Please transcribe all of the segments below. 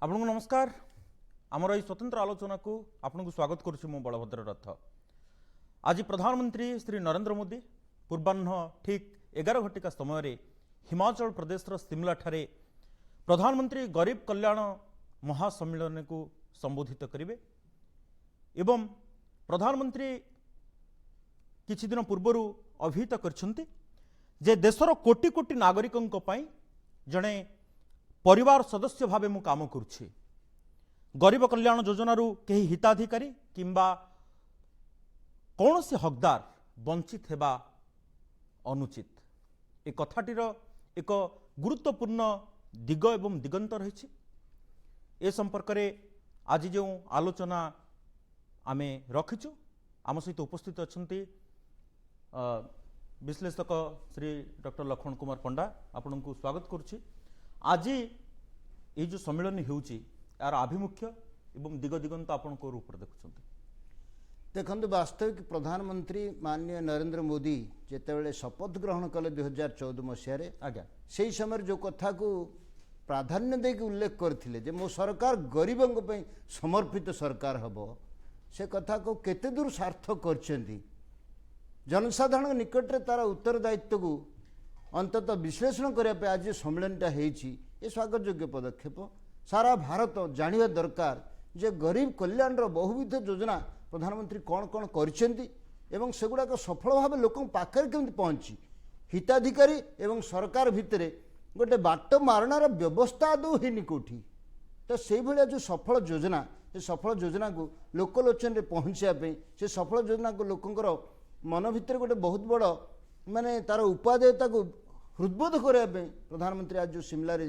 आपन को नमस्कार आमर ये स्वतंत्र आलोचना को आपन को स्वागत करुच्ची मु बलभद्र रथ। आज प्रधानमंत्री श्री नरेंद्र मोदी पूर्वाह्न ठीक 11 घटिका समय हिमाचल प्रदेश शिमला ठारे प्रधानमंत्री गरीब कल्याण महासम्मेलन को संबोधित करेंगे एवं प्रधानमंत्री किछि दिन पूर्वर अभिहित करछन्ति जे देशर कोटी कोटी नागरिकों पई जड़े परिवार सदस्य भावे मु काम करुछि। गरीब कल्याण योजनारू कहीं हिताधिकारी किंबा कौन से हकदार वंचित हेबा अनुचित ए कथाटीर एक गुरुत्वपूर्ण दिग एवं दिगंत रही। ए संपर्क में आज जो आलोचना आमे रखिचु आम सहित उपस्थित अच्छन्ति विश्लेषक श्री डॉक्टर लक्ष्मण कुमार पंडा आपन को स्वागत करुछि। आज ये जो सम्मेलन होउची यार आभिमुख्य एवं दिग दिगंत आपन को रूप देखुं देखु वास्तविक प्रधानमंत्री माननीय नरेंद्र मोदी जितेबाला शपथ ग्रहण कले 2014 मसीह आज्ञा से समय जो कथा को प्राधान्य देके उल्लेख करथिले जे मो सरकार गरीबों पे समर्पित सरकार हबो से कथा को केते दूर सार्थक करछन्ती जनसाधारण निकट रे तारा उत्तरदायित्व को अंततः विश्लेषण करने आज सम्मेलनटा ये स्वागत योग्य पदक्षेप। सारा भारत जानिबा दरकार जे गरीब कल्याण बहुविध योजना प्रधानमंत्री कौन कौन करछन्ती एवं सेगुड़ाक सफल भाव लोक पाखे केमती पहुँची हिताधिकारी एवं सरकार भितर गोटे बाट मारणार व्यवस्था आदौ होनी कौटी तो से भाया जो सफल योजना से सफल योजना को लोकलोचन में पहुँचापी से सफल योजना को लोकंर मन भितर गोटे बहुत बड़ माने तार उपादेयता को हृदबोध करने प्रधानमंत्री आज जो शिमला रे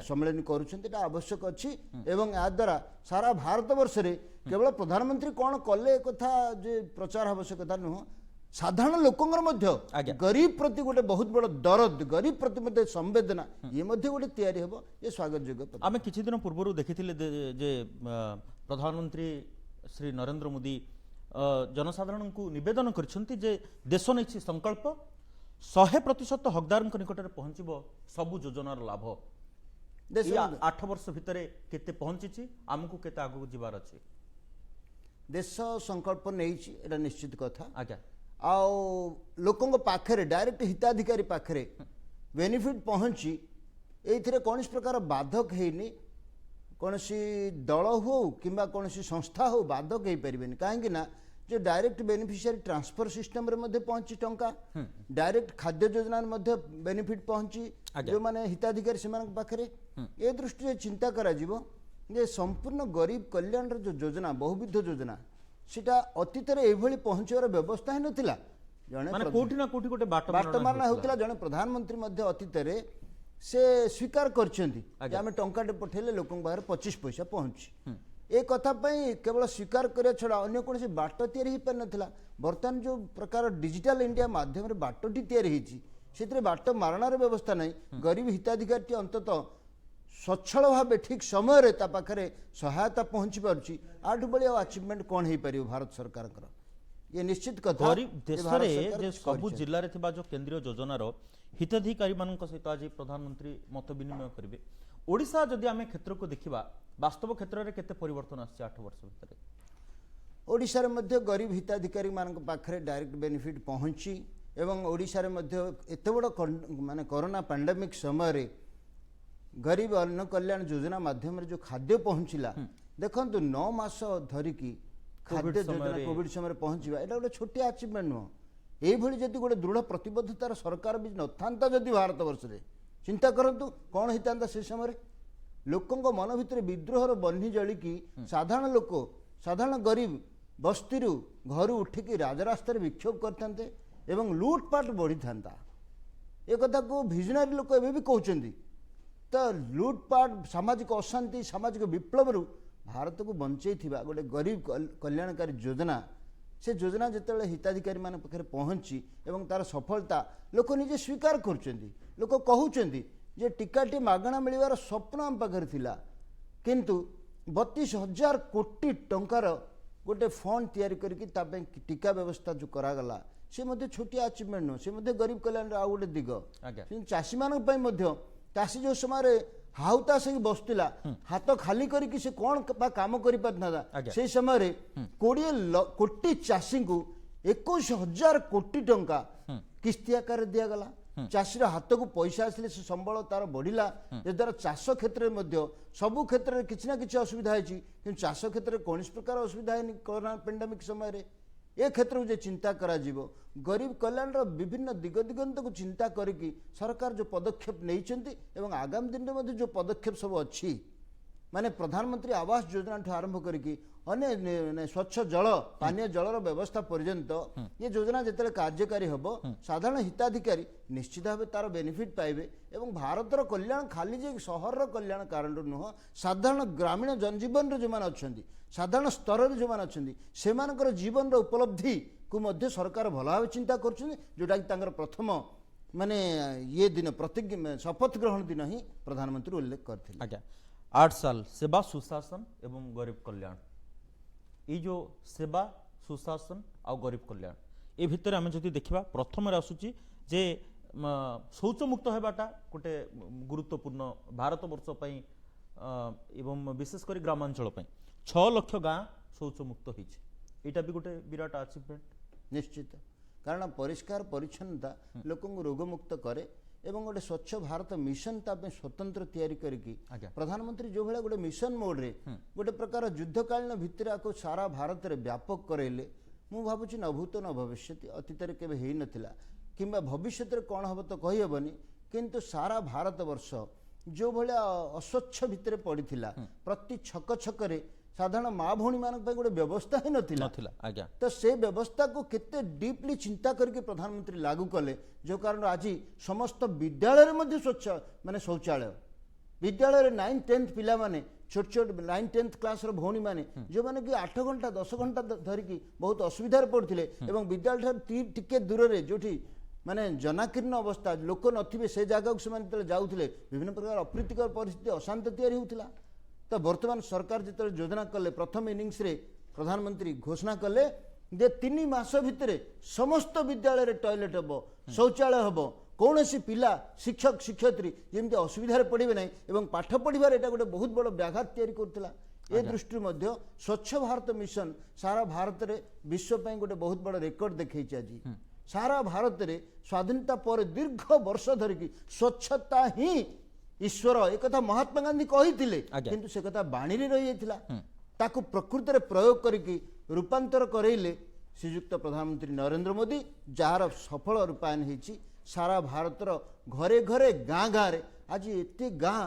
सम्मेलन करुँच आवश्यक अच्छी एवं या द्वारा सारा भारत वर्ष रे केवल प्रधानमंत्री कौन कले कथा जे प्रचार आवश्यकता नुह साधारण लोकंर मध्य गरीब प्रति गोटे बहुत बड़ दरद गरीब प्रति मध्य संवेदना ये मध्य गोटे तैयारी हेबो ये स्वागत योग्य। आमे किछि दिन पूर्व देखिथिले जे प्रधानमंत्री श्री नरेंद्र मोदी जनसाधारण को निवेदन करछन्ति जे देश नैछि संकल्प 100% हकदार निकट में पहुँचब सबु योजनार लाभ 8 वर्ष भितर केते पहुँची आमको केते आगु जीवार अछि देश संकल्प नहीं एटा निश्चित कथा आज्ञा आउ लोकों पाखे डायरेक्ट हिताधिकारी पाखे बेनिफिट पहुँची ये कौन प्रकार बाधक हैनी कौन दल हो कि कौन संस्था हो बाधक हो पारे कहीं ना जो डायरेक्ट बेनिफिशियरी ट्रांसफर सिस्टम रे मध्य पहुंची टंका डायरेक्ट खाद्य योजना मध्य बेनिफिट पहुंची जो माने हिताधिकारी से पाखे ए दृष्टि चिंता करा जीवो जे संपूर्ण गरीब कल्याण जो योजना बहुविध योजना सीटा अतीत एभली पहुंचवार व्यवस्था ही नथिला जने माने कोठी ना कोठी गोटे बाट मारना होतिला जने प्रधानमंत्री मध्य अतीत रे से स्वीकार करछन्ती जे आमे टंकाटे पठेले लोकन बाहर 25 पैसा पहुंची ए कथा केवल स्वीकार करिया छड़ा अन्य कौन बाट तैयारी हो पार नाला बर्तमान जो प्रकार डिजिटल इंडिया माध्यम बाटटी तैयारी होती बाट मारणार व्यवस्था नहीं गरीब हिताधिकारी अंततः स्वच्छल भाव ठीक समय पाखे सहायता पहुँची पार्टी आठ बड़ी अचिवमेंट कौन हो पार भारत सरकार ये निश्चित कथा गरीब देश में सबु जिले में जो केंद्रीय योजनार हिताधिकारी सहित आज प्रधानमंत्री मत विनिमय करेंगे। ओडिशा जदि आमे क्षेत्र को देखिबा वास्तव क्षेत्र में केते परिवर्तन आछि 8 वर्ष भितर ओडिशा रे मध्य गरीब हिताधिकारी मानक पाखरे डायरेक्ट बेनिफिट पहुंची एवं ओडिशा रे मध्य एते बड़ माने कोरोना पैंडेमिक समय रे गरीब अन्न कल्याण योजना माध्यम रे जो खाद्य पहुंचिला देखंतु 9 मास धरिकी खाद्य योजना कोविड समय पहुंचीबा एटा गोटे छोटी अचीवमेंट नो एई भली जदि गोटे दृढ़ प्रतिबद्धतार सरकार भी नथांता जदि भारत वर्ष रे चिंता करंतु कौन होता से समय लोकों मन भितर विद्रोहर बन्ही जलिकी साधारण लोक साधारण गरीब बस्ती घर उठिकी राजरास्त विक्षोभ करते एवं लुटपाट बढ़ी था ये कथा को भिजनारी लोक एवं भी कहते तो लुटपाट सामाजिक अशांति सामाजिक विप्लव भारत को बंचे गोटे गरीब कल्याणकारी योजना से योजना जिते हिताधिकारी मान पाखे पहुँची एवं तार सफलता लोक निजे स्वीकार करछन्ती लोक कहउछन्ती जे टीकाटी मागणा मिलवार स्वप्न आम पाखे थिला किंतु 32,000 कोटी टंकार गोटे फंड तैयारी करके टीका व्यवस्था जो करागला से मध्य छोटी अचीवमेंट नुह से गरीब कल्याण आउ गोटे दिग चाषी मान चाषी जो समय हाउता से बसुला हाथ खाली करके से कौन काम कर आज्ञा। से समय 20 कोटी चाषी को 21,000 कोटी टंका किस्ती आकार दिगला चाषीर हाथ को पैसा आसिले से संबल तार बढ़ला जद्वारा चाष क्षेत्र में सबु क्षेत्र में किसी ना कि असुविधा है चाष क्षेत्र में कौन प्रकार असुविधा है कोरोना पेंडेमिक समय ए क्षेत्र को चिंता करा जीवो गरीब कल्याण विभिन्न दिग दिगंत को चिंता करके सरकार जो पदक्षेप नहीं आगामी दिन में जो पदक्षेप सब अच्छी माने प्रधानमंत्री आवास योजना ठू आरंभ करके अन्य स्वच्छ जल पानीय जलर व्यवस्था पर्यंत ये योजना जिते कार्यकारी हम साधारण हिताधिकारी निश्चित भाव तार बेनिफिट पाइबे एवं भारतर कल्याण खाली जे सहर कल्याण कारण नुह साधारण ग्रामीण जनजीवन जो अच्छा साधारण स्तर जो अच्छा जीवन उपलब्धि को मध्य सरकार भल भाव चिंता करोटा कि प्रथम माने ये दिन प्रतिज्ञा शपथ ग्रहण दिन ही प्रधानमंत्री उल्लेख करते आज्ञा 8 साल सेवा सुशासन एवं गरीब कल्याण ये जो सेवा सुशासन आ गरीब कल्याण ए भितर आम जदि देखा प्रथम आसूची जे शौच मुक्त होगाटा गोटे गुरुत्वपूर्ण भारत वर्ष एवं विशेषकर ग्रामांचल 6 लाख गाँ शौच मुक्त होटा भी गोटे विराट अचिवमेंट निश्चित कारण परिष्कार परिच्छन्नता लोक रोगमुक्त करे एवं गोटे स्वच्छ भारत मिशन ताप स्वतंत्र तैयारी करके प्रधानमंत्री जो भाई गोटे मिशन मोड रे गोटे प्रकार युद्धकालीन भितर आपको सारा भारत रे व्यापक करेले मु भावुची न भूत न भविष्य अतीत केवे हेई नथिला किंबा भविष्य रे कौन हम तो कही हेबनी किंतु सारा भारत वर्ष जो भाया अस्वच्छ भितर पड़ीथिला प्रति छक छकरे साधारण माँ भौणी मान गोटे व्यवस्था ही नथिला आज्ञा तो से व्यवस्था को केते डीपली चिंता करके प्रधानमंत्री लागू कले जो कारण आज समस्त विद्यालय में स्वच्छ माने शौचालय विद्यालय 9-10 पिला माने छोट छोट 9-10 क्लास भौणी माने जो माने कि 8 घंटा 10 घंटा धरिकी बहुत असुविधा पड़ते एवं विद्यालय टिके दूर रे जोठी माने जनाकीर्ण अवस्था लोक नथिबे से जगह को से जाऊले विभिन्न प्रकार अप्रीतिकर परिस्थिति अशांत तैयारी होता तो वर्तमान सरकार जो योजना कले प्रथम इनिंग्स रे प्रधानमंत्री घोषणा कले जे 3 मास भितर समस्त विद्यालय टॉयलेट हम शौचालय हम कौन सी पिला शिक्षक शिक्षयित्री जमी असुविधा पड़े ना एवं पाठ पढ़ार यहाँ गोटे बहुत बड़ व्याघात तैयारी करुला ए दृष्टि मध्य स्वच्छ भारत मिशन सारा भारत रे विश्व ପାଇଁ गोटे बहुत बड़ रेकर्ड देखी आज सारा भारत रे स्वाधीनता पर दीर्घ वर्ष धरिकी स्वच्छता ही ईश्वर एक कथा महात्मा गांधी कही किंतु से कथा बाणी रही जाइथिला ताकू प्रकृति रे प्रयोग करके रूपांतर करैले श्रीयुक्त प्रधानमंत्री नरेंद्र मोदी जार सफल रूपायन होती सारा भारतर घरे घरे गाँ गाँ रे आज एते गाँ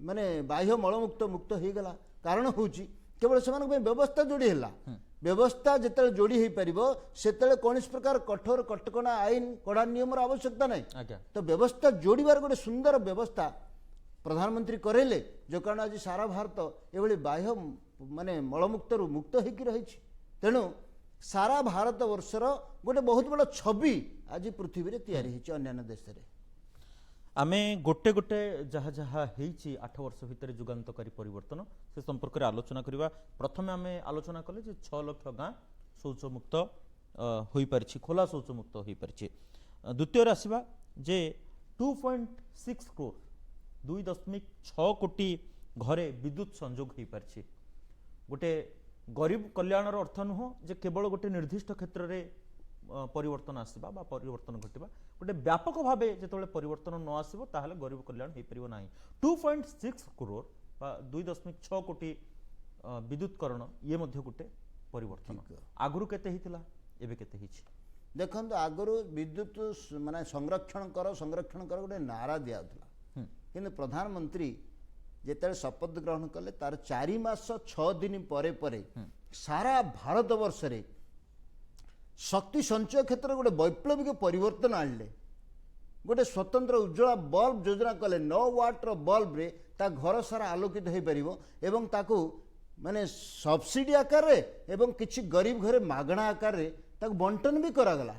माने बाह्य मलमुक्त मुक्त हो गला कारण हूँ केवल से व्यवस्था जोड़ी है व्यवस्था जिते जोड़ी हो पार से कौन प्रकार कठोर कटकणा आईन कड़ा नियम आवश्यकता नहीं तो व्यवस्था जोड़बार गोटे सुंदर व्यवस्था प्रधानमंत्री करेले जो कारण आज सारा भारत ये बाह्य माने मलमुक्त मुक्त होकर रही तेणु सारा भारत वर्षर गोटे बहुत बड़ा छवि आज पृथ्वी रे तैयारी होती अन्य देश रे आमे गोटे गोटे जहाँ जहाँ होती 8 वर्ष भितर जुगान्तकारी परिवर्तन से संपर्क में आलोचना करवा प्रथम आम आलोचना कले 6 लाख गाँ शौच मुक्त हो पारि खोला शौच मुक्त हो पारि द्वितीय आसवा जे 2.6 करोड़ 2.6 कोटी घरे विद्युत संजोग हो पारि गोटे गरीब कल्याणर अर्थ नुह जे केवल गोटे निर्दिष्ट क्षेत्र में परिवर्तन आसवा बा परिवर्तन घटवा गोटे व्यापक भाव जो परिवर्तन न आसो ताहले गरीब कल्याण हो पार ना 2.6 करोड़ बा 2.6 कोटी विद्युतकरण ये गोटे परिवर्तन आगुरी केते हिथिला एबे केते हिछि देखो आगुरी विद्युत माने संरक्षण कर गोटे नारा दिया कि प्रधानमंत्री जिते शपथ ग्रहण कले तार 4 मास 6 दिन परे परे सारा भारत वर्ष रे शक्ति संचय क्षेत्र गोटे वैप्लविक परिवर्तन आणले गोटे स्वतंत्र उज्ज्वला बल्ब योजना कले 9 वाटर बल्ब रे ता घर सारा आलोकित हो पार एवं ताकू माने सब्सिडी आकार रे एवं किछि गरीब घरे मागणा आकार रे ताकू बंटन भी करागला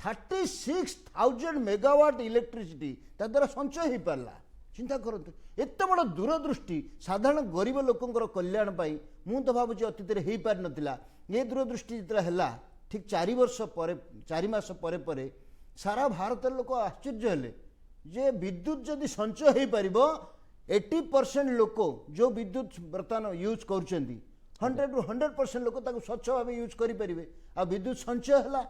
36,000 मेगावाट इलेक्ट्रिसिटी ता द्वारा संचय हो पारला चिंता करते एत बड़ दूरदृष्टि साधारण गरीब लोकंर कल्याण पाई मु तो भावुची अतीत हो पार नथिला ये दूरदृष्टि जितना ठीक 4 वर्ष पर 4 मास परे परे सारा भारत लोक आश्चर्य हेले जे विद्युत जदि संचय हो पार 80% लोक जो विद्युत बर्तमान यूज करुँच 100% लोक स्वच्छ भाव यूज करेंगे आ विद्युत संचय है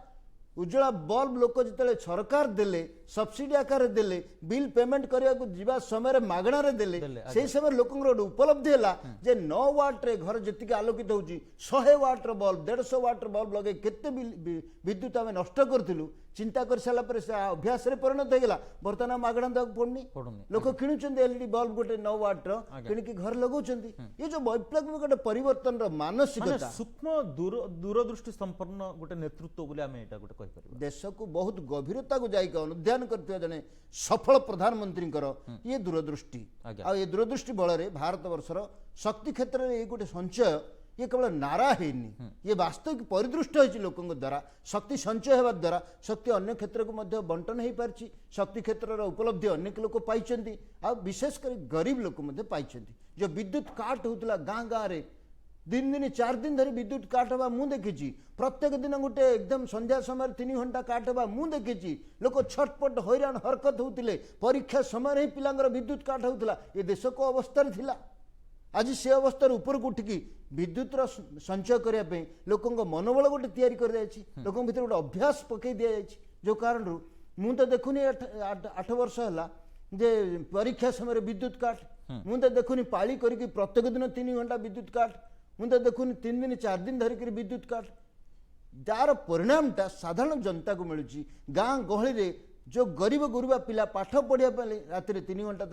उज्ज्वला बल्ब लोक जिते सरकार देले सब्सिडी आकार देले बिल पेमेंट करने को जीवा समय मागणार देले से समय लोक उपलब्धि है जे 9 वाट रे घर जी आलोकित होची 100 वाट बल्ब 150 वाट बल्ब लगे केते विद्युत आम नष्ट करूँ चिंता कर सारा पर अभ्यास रे परिणत होगा बर्तमान मागणा देवाक पड़नी लोक किणुचंदी एलईडी बल्ब गोटे 9 वाट किणिकी घर लगाउछंती ये जो वैप्लविक गोटे परिवर्तन मानसिकता सूक्ष्म दूरदृष्टि संपन्न गोटे नेतृत्व बोले आम एटा गोटे कहि परिबा देश को बहुत गभीरता को जाइक अनुध्यान करते जने सफल प्रधानमंत्री ये दूरदृष्टि आ ये दूरदृष्टि बल भारत वर्षर शक्ति क्षेत्र में ये गोटे संचय ये केवल नारा हैनी ये वास्तविक परिदृष्ट होती लोकों द्वारा शक्ति संचय होगा द्वारा शक्ति अन्य क्षेत्र को बंटन हो पार्टी शक्ति क्षेत्र उपलब्धि अनेक लोक पाई आ विशेषकर गरीब लोक पाई जो विद्युत काट होता गाँ गाँव में 3 दिन 4 दिन धरी विद्युत काट हवा मु देखी प्रत्येक दिन गोटे एकदम संध्या समय 3 घंटा काट हवा मु देखी लोक छटपट हैरान हरकत होते परीक्षा समय ही पिलांगर विद्युत काट होता ये देश को अवस्था थिला आज से अवस्था ऊपर को उठिकी विद्युत संचय करने लोक मनोबल गोटे तैयारी कर लोक भर गोटे अभ्यास पकई दि जाए जो कारण मु तो देखुनी 8 वर्ष है जे परीक्षा समय विद्युत काट मु तो देखुनी पाली करके प्रत्येक दिन 3 घंटा विद्युत काट मु तो देखुनी 3 दिन 4 दिन धरिक विद्युत काट जार परिणामटा साधारण जनता को मिलूँ गाँ गहली रे जो गरीब गुरुबा पिला पाठ पढ़िया रात 3 घंटा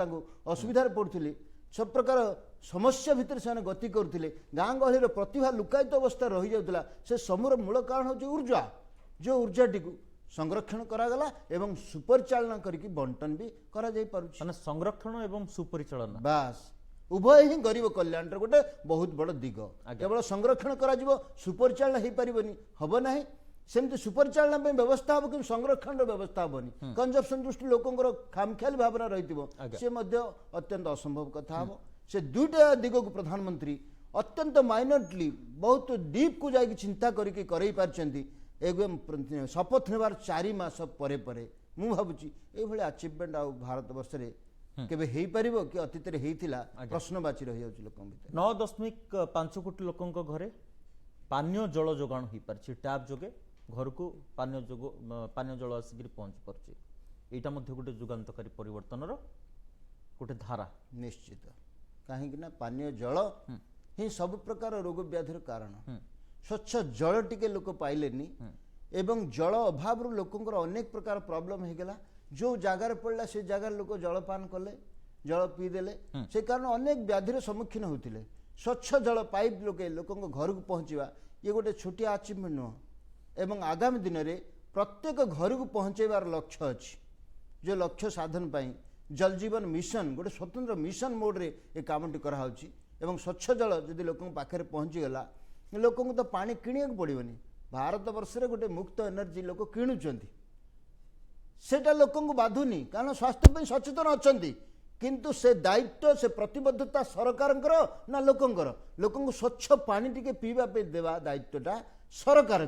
असुविधा पड़ुले सब प्रकार समस्या भितर से गति करते गाँ गहली प्रतिभा लुकायित अवस्था रही जाता से समूर मूल कारण हूँ ऊर्जा जो ऊर्जाटी को संरक्षण करागला एवं सुपरिचालना करके बंटन भी करा जाई पारुछि माने संरक्षण एवं सुपरिचालना बास उभय ही गरीब कल्याण गोटे बहुत बड़ दिग केवल संरक्षण करा सुपरिचालना हो पारबनी हम ना सेमती सुपरिचालना व्यवस्था हम कि संरक्षण व्यवस्था हेनी कंजप्शन दृष्टि लोकंर खामख्याली भावना रही सी अत्यंत असंभव कथा हम से दुईटा दिग को प्रधानमंत्री अत्यंत माइनरली बहुत डीप को जाकि चिंता करके करई पारछंती एकदम शपथ नेबार 4 मास परे परे मु भाबुची ए भली अचीवमेंट आ भारत वर्ष रे केबे हेई परिबो कि अतीत रे हेइतिला प्रश्नवाची रहि जाउची लोकन भीतर 9.5 कोटी लोकन घरे पानीय जल जोगाण हो पारछि टैप जोगे घर को पानीय जल आसिक पहुँच पारछि एटा मध्य गोटे जुगान्तकारी परिवर्तन गोटे धारा निश्चित कहीं पानीय जल ही सब प्रकार रोग व्याधि कारण स्वच्छ जल टिके लोक पाइलेनी एवं जल अभाव लोकंर अनेक प्रकार प्रॉब्लम हो गला जो जगार पड़ला से जगार लोक जलपान कले जल पीदेले से कारण अनेक व्याधि सम्मुखीन होते स्वच्छ जल पाइप लोके लोक घर को पहुँचवा ये गोटे छोटिया अचीवमेंट नुह एवं आगामी दिन में प्रत्येक घर को पहुँचेबार लक्ष्य अच्छी जो लक्ष्य साधन पाई जल जीवन मिशन गोटे स्वतंत्र मिशन मोड रे ये कामटी कराई एवं स्वच्छ जल जदि लोक पाखे पहुँचीगला लोक तो पानी किणा पड़ोनी भारत वर्ष रे गोटे मुक्त एनर्जी लोक किणुचंती सेटा लोक बाधुनी कारण स्वास्थ्य सचेतन अच्छा किंतु से दायित्व से प्रतिबद्धता सरकार ना लोकंर लोक स्वच्छ पानी टिके पीवा पे देवा दायित्वटा सरकार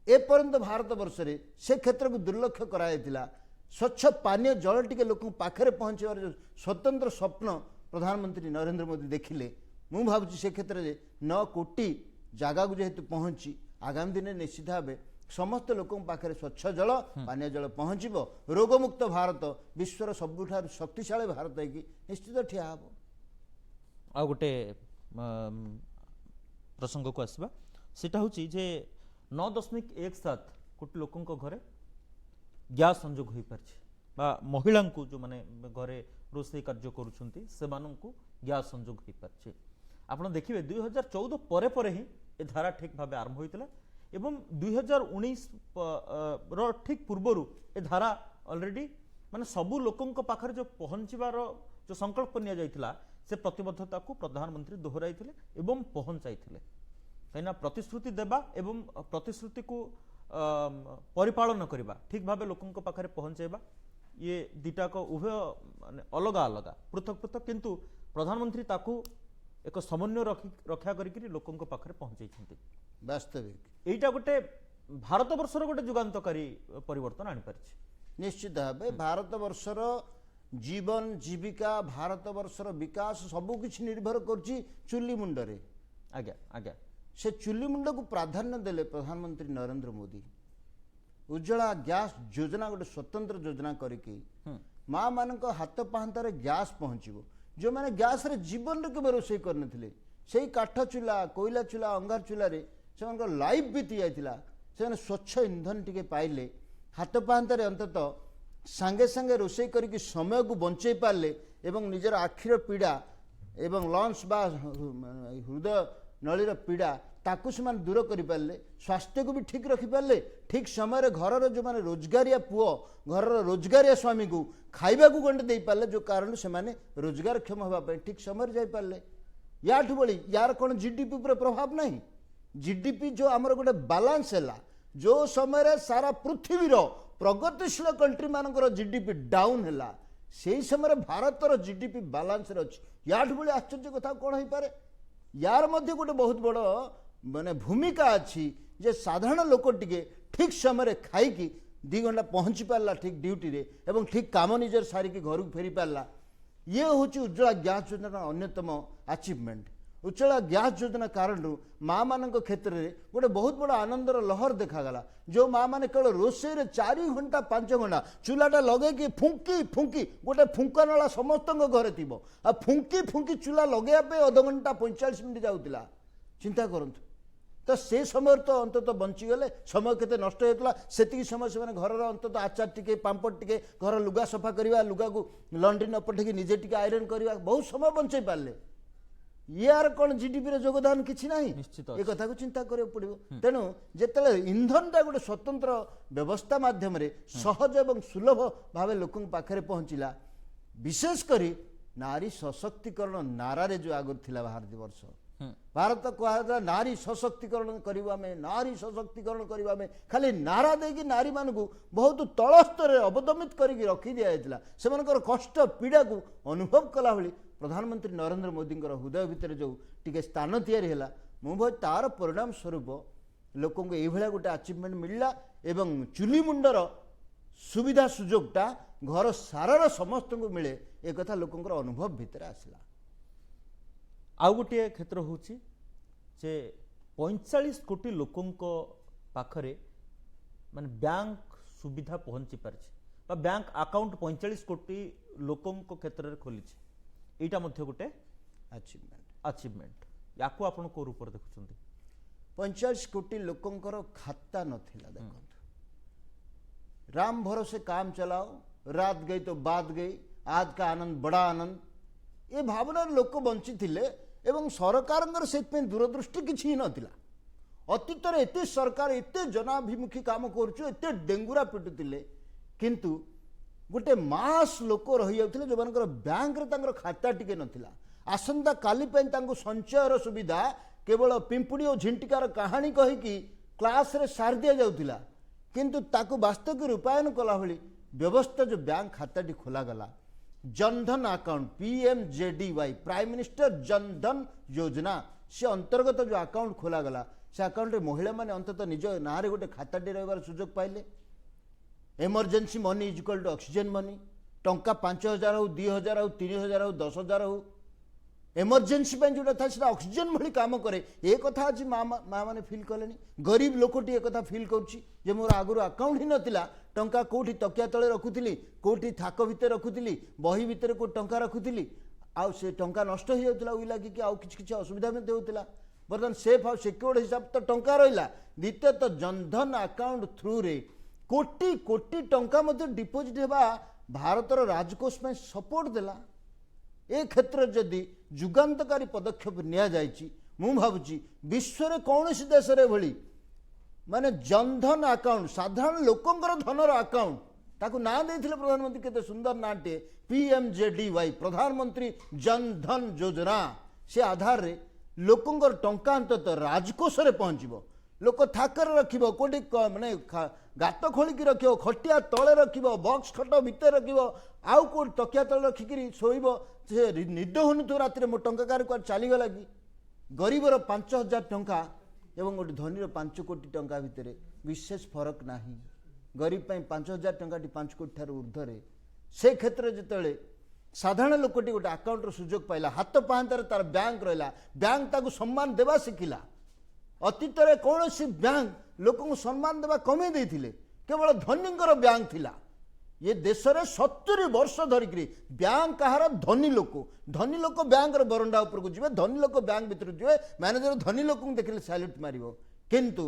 एपर्यंत भारत वर्ष रे से क्षेत्र को दुर्लक्ष्य कराइला स्वच्छ पानीय जल टिके लोक पाखे पहुँचार जो स्वतंत्र स्वप्न प्रधानमंत्री नरेंद्र मोदी देखिले मु भावुँ से क्षेत्र में 9 कोटी जगह को जेहेतु पहुँची आगामी दिन में निश्चित भाव समस्त लोक पाखे स्वच्छ जल पानीय जल पहुँचब रोगमुक्त भारत विश्वर सबुठ शक्तिशाली भारत है निश्चित ठिया हम आ गोटे प्रसंग को आसवा सेटा हूँ जे 9.17 कोटी लोकों घरे गैस संजोग हो पार महिला जो माने घरे रोषे कार्य करुँच गैस संजोग हो पार आप देखिए 2014 परे परे ही ए धारा ठीक भाव आरंभ होता एवं 2019 ठीक पूर्वर ए धारा ऑलरेडी माने सबू लोकों पाखर जो पहुँचबार जो संकल्प निया से प्रतिबद्धता को प्रधानमंत्री दोहराई एवं पहुँचाई कहीं प्रतिश्रुति देवा एवं प्रतिश्रुति को परिपालन करवा ठीक भाव लोकों पाखे पहुँचेबा ये दिटाक उभय माने अलग अलग पृथक पृथक किंतु प्रधानमंत्री ताकू एक समन्वय रक्षा करके लोकों पाखे पहुँचाई वास्तविक यहीटा गोटे भारत वर्षर गोटे जुगान्तकारी परिवर्तन आनी पारिछि निश्चित भाव भारत वर्षर जीवन जीविका भारत वर्षर विकास सबकिछि निर्भर करछि चुली मुंडरे। आज्ञा आज्ञा से चुली मुंड को प्राधान्य देले प्रधानमंत्री नरेंद्र मोदी। उज्ज्वला गैस योजना गोटे स्वतंत्र योजना करके माँ मान हाथ पाहांतारे गैस पहुँचो जो मैंने गैस रे जीवन रे केबे रोषेई करनथिले से काठ चूल्हा कोयला चूल्हा अंगार चूल्हा से लाइफ बीती जाइतिला से स्वच्छ इंधन टिके पाइले हाथ पाहांतारे अंततः सांगे सांगे रोषेई करके समय को बंचई पारले एवं निजर आखिर पीड़ा एवं लंग्स बा हृदय नलीर पीड़ा ताकू से दूर कर पारे स्वास्थ्य को भी ठीक रखिपारे ठीक समय घर जो मैंने रोजगारिया पुओ घर रोजगारिया स्वामी को खाइबा को गंटे दे पारे जो कारण से माने रोजगार क्षम होगा ठीक समय जापारे याठू बड़ी यार कौन जीडीपी पर प्रभाव नहीं जीडीपी जो आमर गोटे बालांस है जो समय सारा पृथ्वीर प्रगतिशील कंट्री मानकर जीडीपी डाउन है से समय भारतर जीडीपी बालांस अच्छी याठू बड़ी आश्चर्य कथा कौन हो पारे यार मध्य गोटे बहुत बड़ माने भूमिका अच्छी जे साधारण लोक टिके ठीक समय खाई 2 घंटा पहुँची पारा ठीक ड्यूटी रे एवं ठीक काम निजर सारिकी घर को फेरी पारा ये हूँ उज्ज्वला गैस योजना अन्यतम अचिवमेंट। उज्ज्वला गैस योजना कारण माँ मान क्षेत्र में गोटे बहुत बड़ा आनंदर लहर देखागला जो माँ मैंने केवल रोषे 4 घंटा 5 घंटा चूल्हाटा लगे फुंकी फुंकी गोटे फुंका नाला समस्त घरे थी आ फुंकी फुंकी चूल्हा लगे अध घंटा 45 मिनिट जाऊला चिंता करंतु तो से समय तो अंततः बंचीगले समय केते नष्ट होता से समय से घर अंततः आचार टिके पांपड़ टिके घर लुगा सफा करवा लुगा को लंड्री न पठेकी निजे टिके आयरन करवा बहुत समय बंचई पारे यार कौन जीडीपी रे योगदान किछि नाही निश्चित ए कथा को चिंता करे पड़िबो तेणु जेतले इंधन टा गोटे स्वतंत्र व्यवस्था माध्यम रे सहज एवं सुलभ भावे लोकन पाखरे पहुंचिला विशेष करी नारी सशक्तिकरण नारा रे जो आगर थिला भारत वर्ष भारत कहा नारी सशक्तिकरण करवा में नारी सशक्तिकरण करवा में खाली नारा देकी नारी मान को बहुत तल स्तर अवदमित करके रखी दिया जाता से कष्ट पीड़ा को अनुभव कला भली प्रधानमंत्री नरेंद्र मोदी हृदय भितर जो टिके स्थान तैयारी है मुझे तार परिणाम स्वरूप लोक ये गोटे अचिवमेंट मिलला एवं चुली मुंडर सुविधा सुजोगटा घर सारार समस्त को मिले एक कथा लोकंर अनुभव भितर आसला। आउ गोटे क्षेत्र हूँ जे 45 कोटी लोकों पाखरे माने बैंक सुविधा पहुँची पारिछि बैंक अकाउंट 45 कोटी लोकों क्षेत्र में खोली एटा मध्य गोटे अचिवमेंट याकू आपण को रूप देखुछंती 45 कोटी लोकंकर खाता नथिला देखो राम भरोसे काम चलाओ रात गई तो बात गई आज का आनंद बड़ा आनंद ये भावना लोक बंची थिले एवं सरकार से दूरदृष्टि किसी नथिला अतीत एते सरकार एते जनाभिमुखी काम करुचु एते डेंगुरा पिटुतिले किंतु गोटे मास लोक रही जाउथिले जो मानकर बैंक रे तांकर खाता टिके नथिला आसंता काली पेन तांको संचयर सुविधा केवल पिंपुड़ी और झिंटिकार कहानी कहीकि क्लास रे सार दिया जाउथिला किंतु ताको वास्तविक रूपायन कला भली व्यवस्था जो बैंक खाताटी खोला गला Jan Dhan account PMJDY prime minister Jan Dhan योजना से अंतर्गत जो अकाउंट खोला गला से अकाउंट रे महिला माने अंततः निज ना रे गोटे खाताटी रहिबार सुजोग पाइले emergency money is equal to oxygen money टंका 5000 हो 2000 हो 3000 हो 10000 हो इमरजेंसी जो था ऑक्सीजन भली काम करे ये कथा आज माँ मैंने फिल कले गरीब लोकटी एक कथा फिल कर मोर आगुरी अकाउंट ही नाला टंका कौटी तकिया तले रखुली कौटी थाक भितर रखुली बही भितर को टंका रखुली आउ से टंका नष्ट हो जाता उई लगिक आउ कि असुविधा होता बर्तमान सेफ आउ सिक्योर्ड हिसाब तो टंका रहा द्वितीय तो जनधन अकाउंट थ्रू रे कोटी कोटी टंका डिपोजिट होगा भारतर राजकोष में सपोर्ट देला ए क्षेत्र जदि जुगान्तकारी पदक्षेप नि भावुची विश्व कौन देश भली माने जनधन अकाउंट साधारण लोकंकर धनर अकाउंट ताकू ना देथिले प्रधानमंत्री केते सुंदर नाटे PMJDY प्रधानमंत्री जनधन योजना से आधार रे लोकंकर टंका अंततः राजकोष रे पहुंचबो लोक थाकर रखिबो कोठी माने गात खोलिकी रखिबो खटिया तळे रखिबो बॉक्स खट भितर रखिबो आउ को तकिया तळे रखिकी शोइबो से निद होनु राति मो टंका कार को चली गला कि गरीबर 5000 टंका एवं गोटे धनीर 5 कोटी टंका भितर विशेष फरक नाही गरीब 5000 टंका 5 कोटी ठार ऊर्धरे से क्षेत्र जिते साधारण लोकटी गोटे आकाउंटर सुजोग पाइला हाथ पाहांतार तार बैंक रहा बैंक ताकू सम्मान देवा शिखिला अतीत में कौन सी बैंक लोक सम्मान देवा कमे देथिले केवल धनींकर बैंक थिला ये देश में 70 वर्ष धरिक बैंक कहार धनी लोक बैंक बरंडा उपर को जीवे धनी लोक बैंक भीतर जीवे मैनेजर धनी लोक देखिले सैल्यूट मारिबो किंतु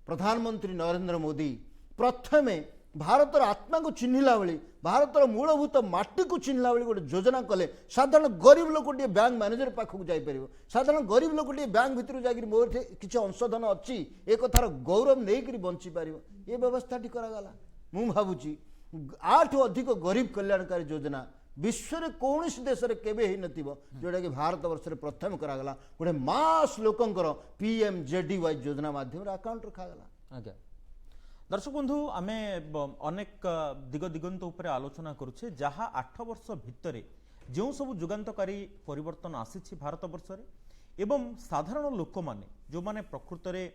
प्रधानमंत्री नरेंद्र मोदी प्रथमे भारतर आत्मा को चिन्हिला बेली भारतर मूलभूत माटी को चिन्हिला बेली गोटे योजना कले साधारण गरीब लोक बैंक मैनेजर पाखक जापर साधारण गरीब लोक बैंक भितर जाकर मोर किसी अंशधन अच्छी एक कथार गौरव नहीं बंची पार ये व्यवस्था करागला मु भावुची 8 अधिक गरीब कल्याणकारी योजना विश्व में कौन देश में केवे ही नथिबो जोटा कि भारत वर्ष प्रथम करागला गोटे मास लोकंकर PMJDY योजना माध्यम अकाउंट रखागला। आज्ञा दर्शक बंधु आम अनेक दिग दिगंत उपर आलोचना करुचे जहाँ 8 वर्ष भितर जो सब जुगान्तकारी परिवर्तन आसी भारत वर्ष एवं साधारण लोक माने जो माने प्रकृत में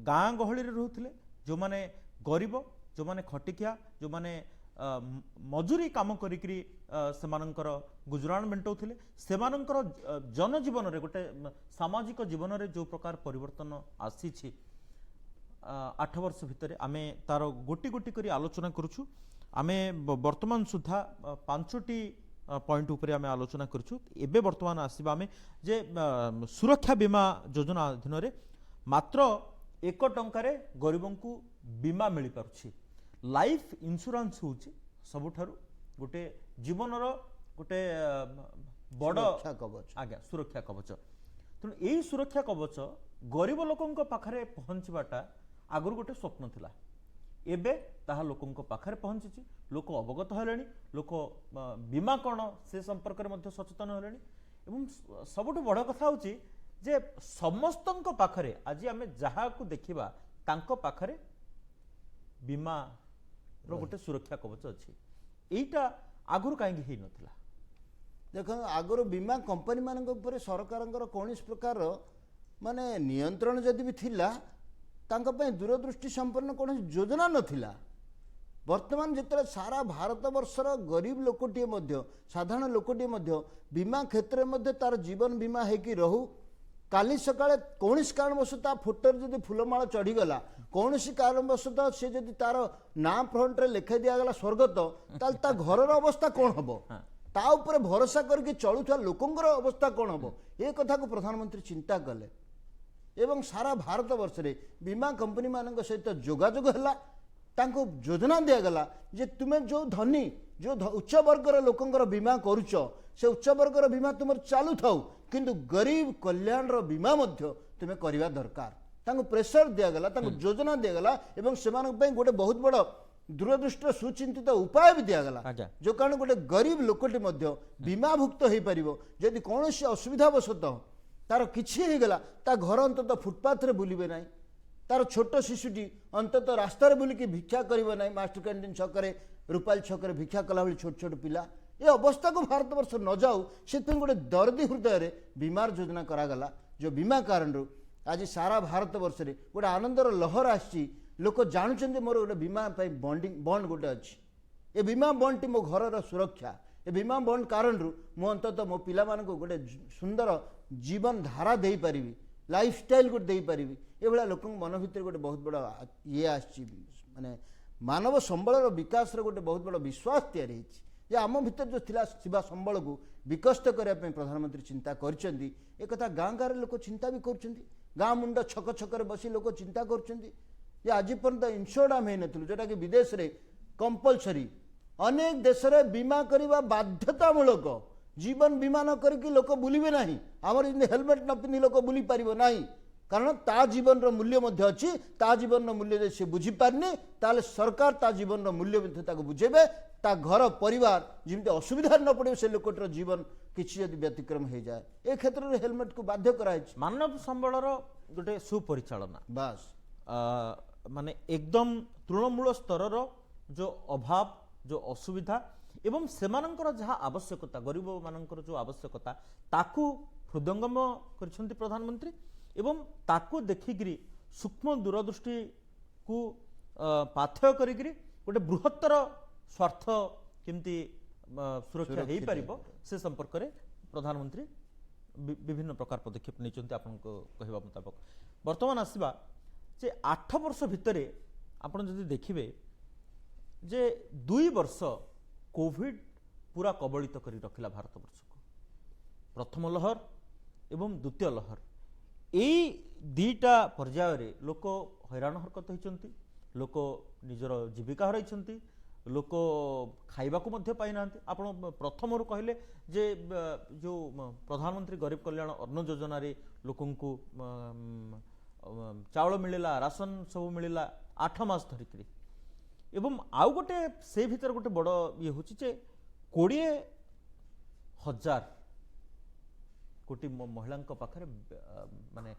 गाँ गहली रोते जो माने गरीब जो माने खटिकिया जो माने मजूरी काम करिकरी सेमानंकर गुजराण मेंटौथिले सेमानंकर जनजीवन रे गोटे सामाजिक जीवन रे जो प्रकार परिवर्तन आसी 8 वर्ष भितर आमे तार गोटी गोटी करी आलोचना करूछु आमे वर्तमान सुधा 5टी पॉइंट उपरे आमे आलोचना करूछु एबे वर्तमान आसीबा आमे जे सुरक्षा बीमा योजना अधीन रे मात्र 1 टंकारे गरीबों को बीमा मिल पारुछि लाइफ इंश्योरेंस होची सबुठारु गोटे जीवनर गोटे बड़ आज्ञा सुरक्षा कवच तेणु यही सुरक्षा कवच गरीब लोकों पाखरे पहुँचवाटा आगुर गोटे स्वप्न थिला एबे ताहा लोकों पाखरे पहुँची लोक अवगत हेलेनी लोक बीमा कौन से संपर्क में मध्य सचेतन हेलेनी एवं सबुठ बड़ कथा होची जे समस्तंक पाखरे आज आमे जहा को देखिबा तांको पाखरे बीमा रो गोटे सुरक्षा कवच अच्छी एटा आगुर कहीं ही नथिला देख आगुर बीमा कंपनी मानक ऊपर सरकार कौन प्रकार माने नियंत्रण जदि भी थिला तांका पे दूरदृष्टि संपन्न कौन योजना नथिला वर्तमान जिते सारा भारत वर्षर गरीब लोकटे साधारण लोकटे बीमा क्षेत्र में तार जीवन बीमा होगी रहू काली सकाଳେ कौन कारणवश फोटो जदि फूलमाला चढ़ीगला कौन कारणवश से जदि तार ना फ्रंट रे लिखाई दिगला स्वर्गत ता घर अवस्था कौन हम ता ऊपर भरोसा करके चलुवा लोकंर अवस्था कौन हम ये कथा को प्रधानमंत्री चिंता कले एवं सारा भारत वर्ष रे बीमा कंपनी मान सहित जोगाजोग है तांको योजना दिगला जे तुम्हें जो धनी जो उच्च वर्गर लोकंर बीमा करुच से उच्च वर्गर बीमा तुम चालू थाउ किंतु गरीब कल्याण बीमा तुम्हें करवा दरकार तांको प्रेशर दिगला योजना दिगला एवं से गोटे बहुत बड़ दूरदृष्टि सुचिंतित उपाय भी दिगला जो कारण गोटे गरीब लोकटी बीमाभुक्त हो पार जदि कौन असुविधा वशतः तार किसी गला ता घर अंततः फुटपाथ रे बुलिबे नाही तार छोट शिशुटी अंततः रास्तार बुलिकी भिक्षा करिबे नाही मास्टर कैंटीन छकरे रूपाल छकरे भिक्षा कला भली छोट छोट पिला ये अवस्था को भारत वर्ष न जाऊ से गोटे दर्दी हृदय रे बीमार योजना करागला जो बीमा कारण आज सारा भारत वर्ष रे गोटे आनंदर लहर आसी लोक जानुचंदे मोर गोटे बीमा बंड गोटे अच्छी ये बीमा बंड टी मो घर सुरक्षा ए बीमा बंड कारण मु अंततः मो पिला मानक गोटे सुंदर जीवन धारा दे पारि लाइफस्टाइल गोटे दे पारि ये भाया लोक मन भितर गोटे बहुत बड़ा ये आसी माने मानव संबल विकास गोटे बहुत बड़ा विश्वास तैयारी आम भितर जो थिला शिवा संबल को विकसित करने प्रधानमंत्री चिंता करछंती एक कथा गाँ गाँव लोक चिंता भी करछंती गाँ मुंड छक छक बसी लोक चिंता करछंती ये आज पर्यंत इंश्योर्ड आम होइनथिलु जोटा कि विदेश रे कंपलसरी अनेक देश रे बीमा करबा बाध्यतामूलक जीवन बीमा न करके लोक बुलिबे नाही आमर हेलमेट न पिंधि लोक बुली पारिबो नाही कारण ता जीवन रो मूल्य मध्य अछि ता जीवन रो मूल्य जे से बुझी पारनी ताले सरकार ता जीवन रो मूल्य मध्य ताको बुझेबे ता घर परिवार जिमते असुविधा न पड़े से लोकटर जीवन किछि यदि व्यतिक्रम हो जाए ए क्षेत्र रे हेलमेट को बाध्य कराय मानव संबलर गोटे सुपरिचालना बस माने एकदम तृणमूल स्तर जो अभाव जो असुविधा एवं सेमानंकर जहाँ आवश्यकता गरीब मानकर जो आवश्यकता ताकू हृदयंगम कर प्रधानमंत्री एवं ताकू देखिकी सूक्ष्म दूरदृष्टि को पाथय करी गोटे बृहत्तर स्वार्थ केमती सुरक्षा हो पारिबो से संपर्क में प्रधानमंत्री विभिन्न प्रकार पदक्षेप नहीं आपको कहवा मुताबक वर्तमान आसवा जे 8 वर्ष भितर आपण जदि देखिबे जे 2 वर्ष कोविड पूरा कबलित करी रखिला भारत वर्ष को प्रथम लहर एवं द्वितीय लहर यही दीटा पर्याय लोक हैरान हरकत होती लोक निजर जीविका हराई लोक खाइबा को मध्य पाई नांती आपण प्रथम कहले जे जो प्रधानमंत्री गरीब कल्याण अन्न योजना रे लोकंकु चाउल मिलला राशन सब मिलला 8 मास धरिक एवं आउ गोटे से भीतर गोटे बड़ ये होची जे 20,000 कोटी महिला पाखे माने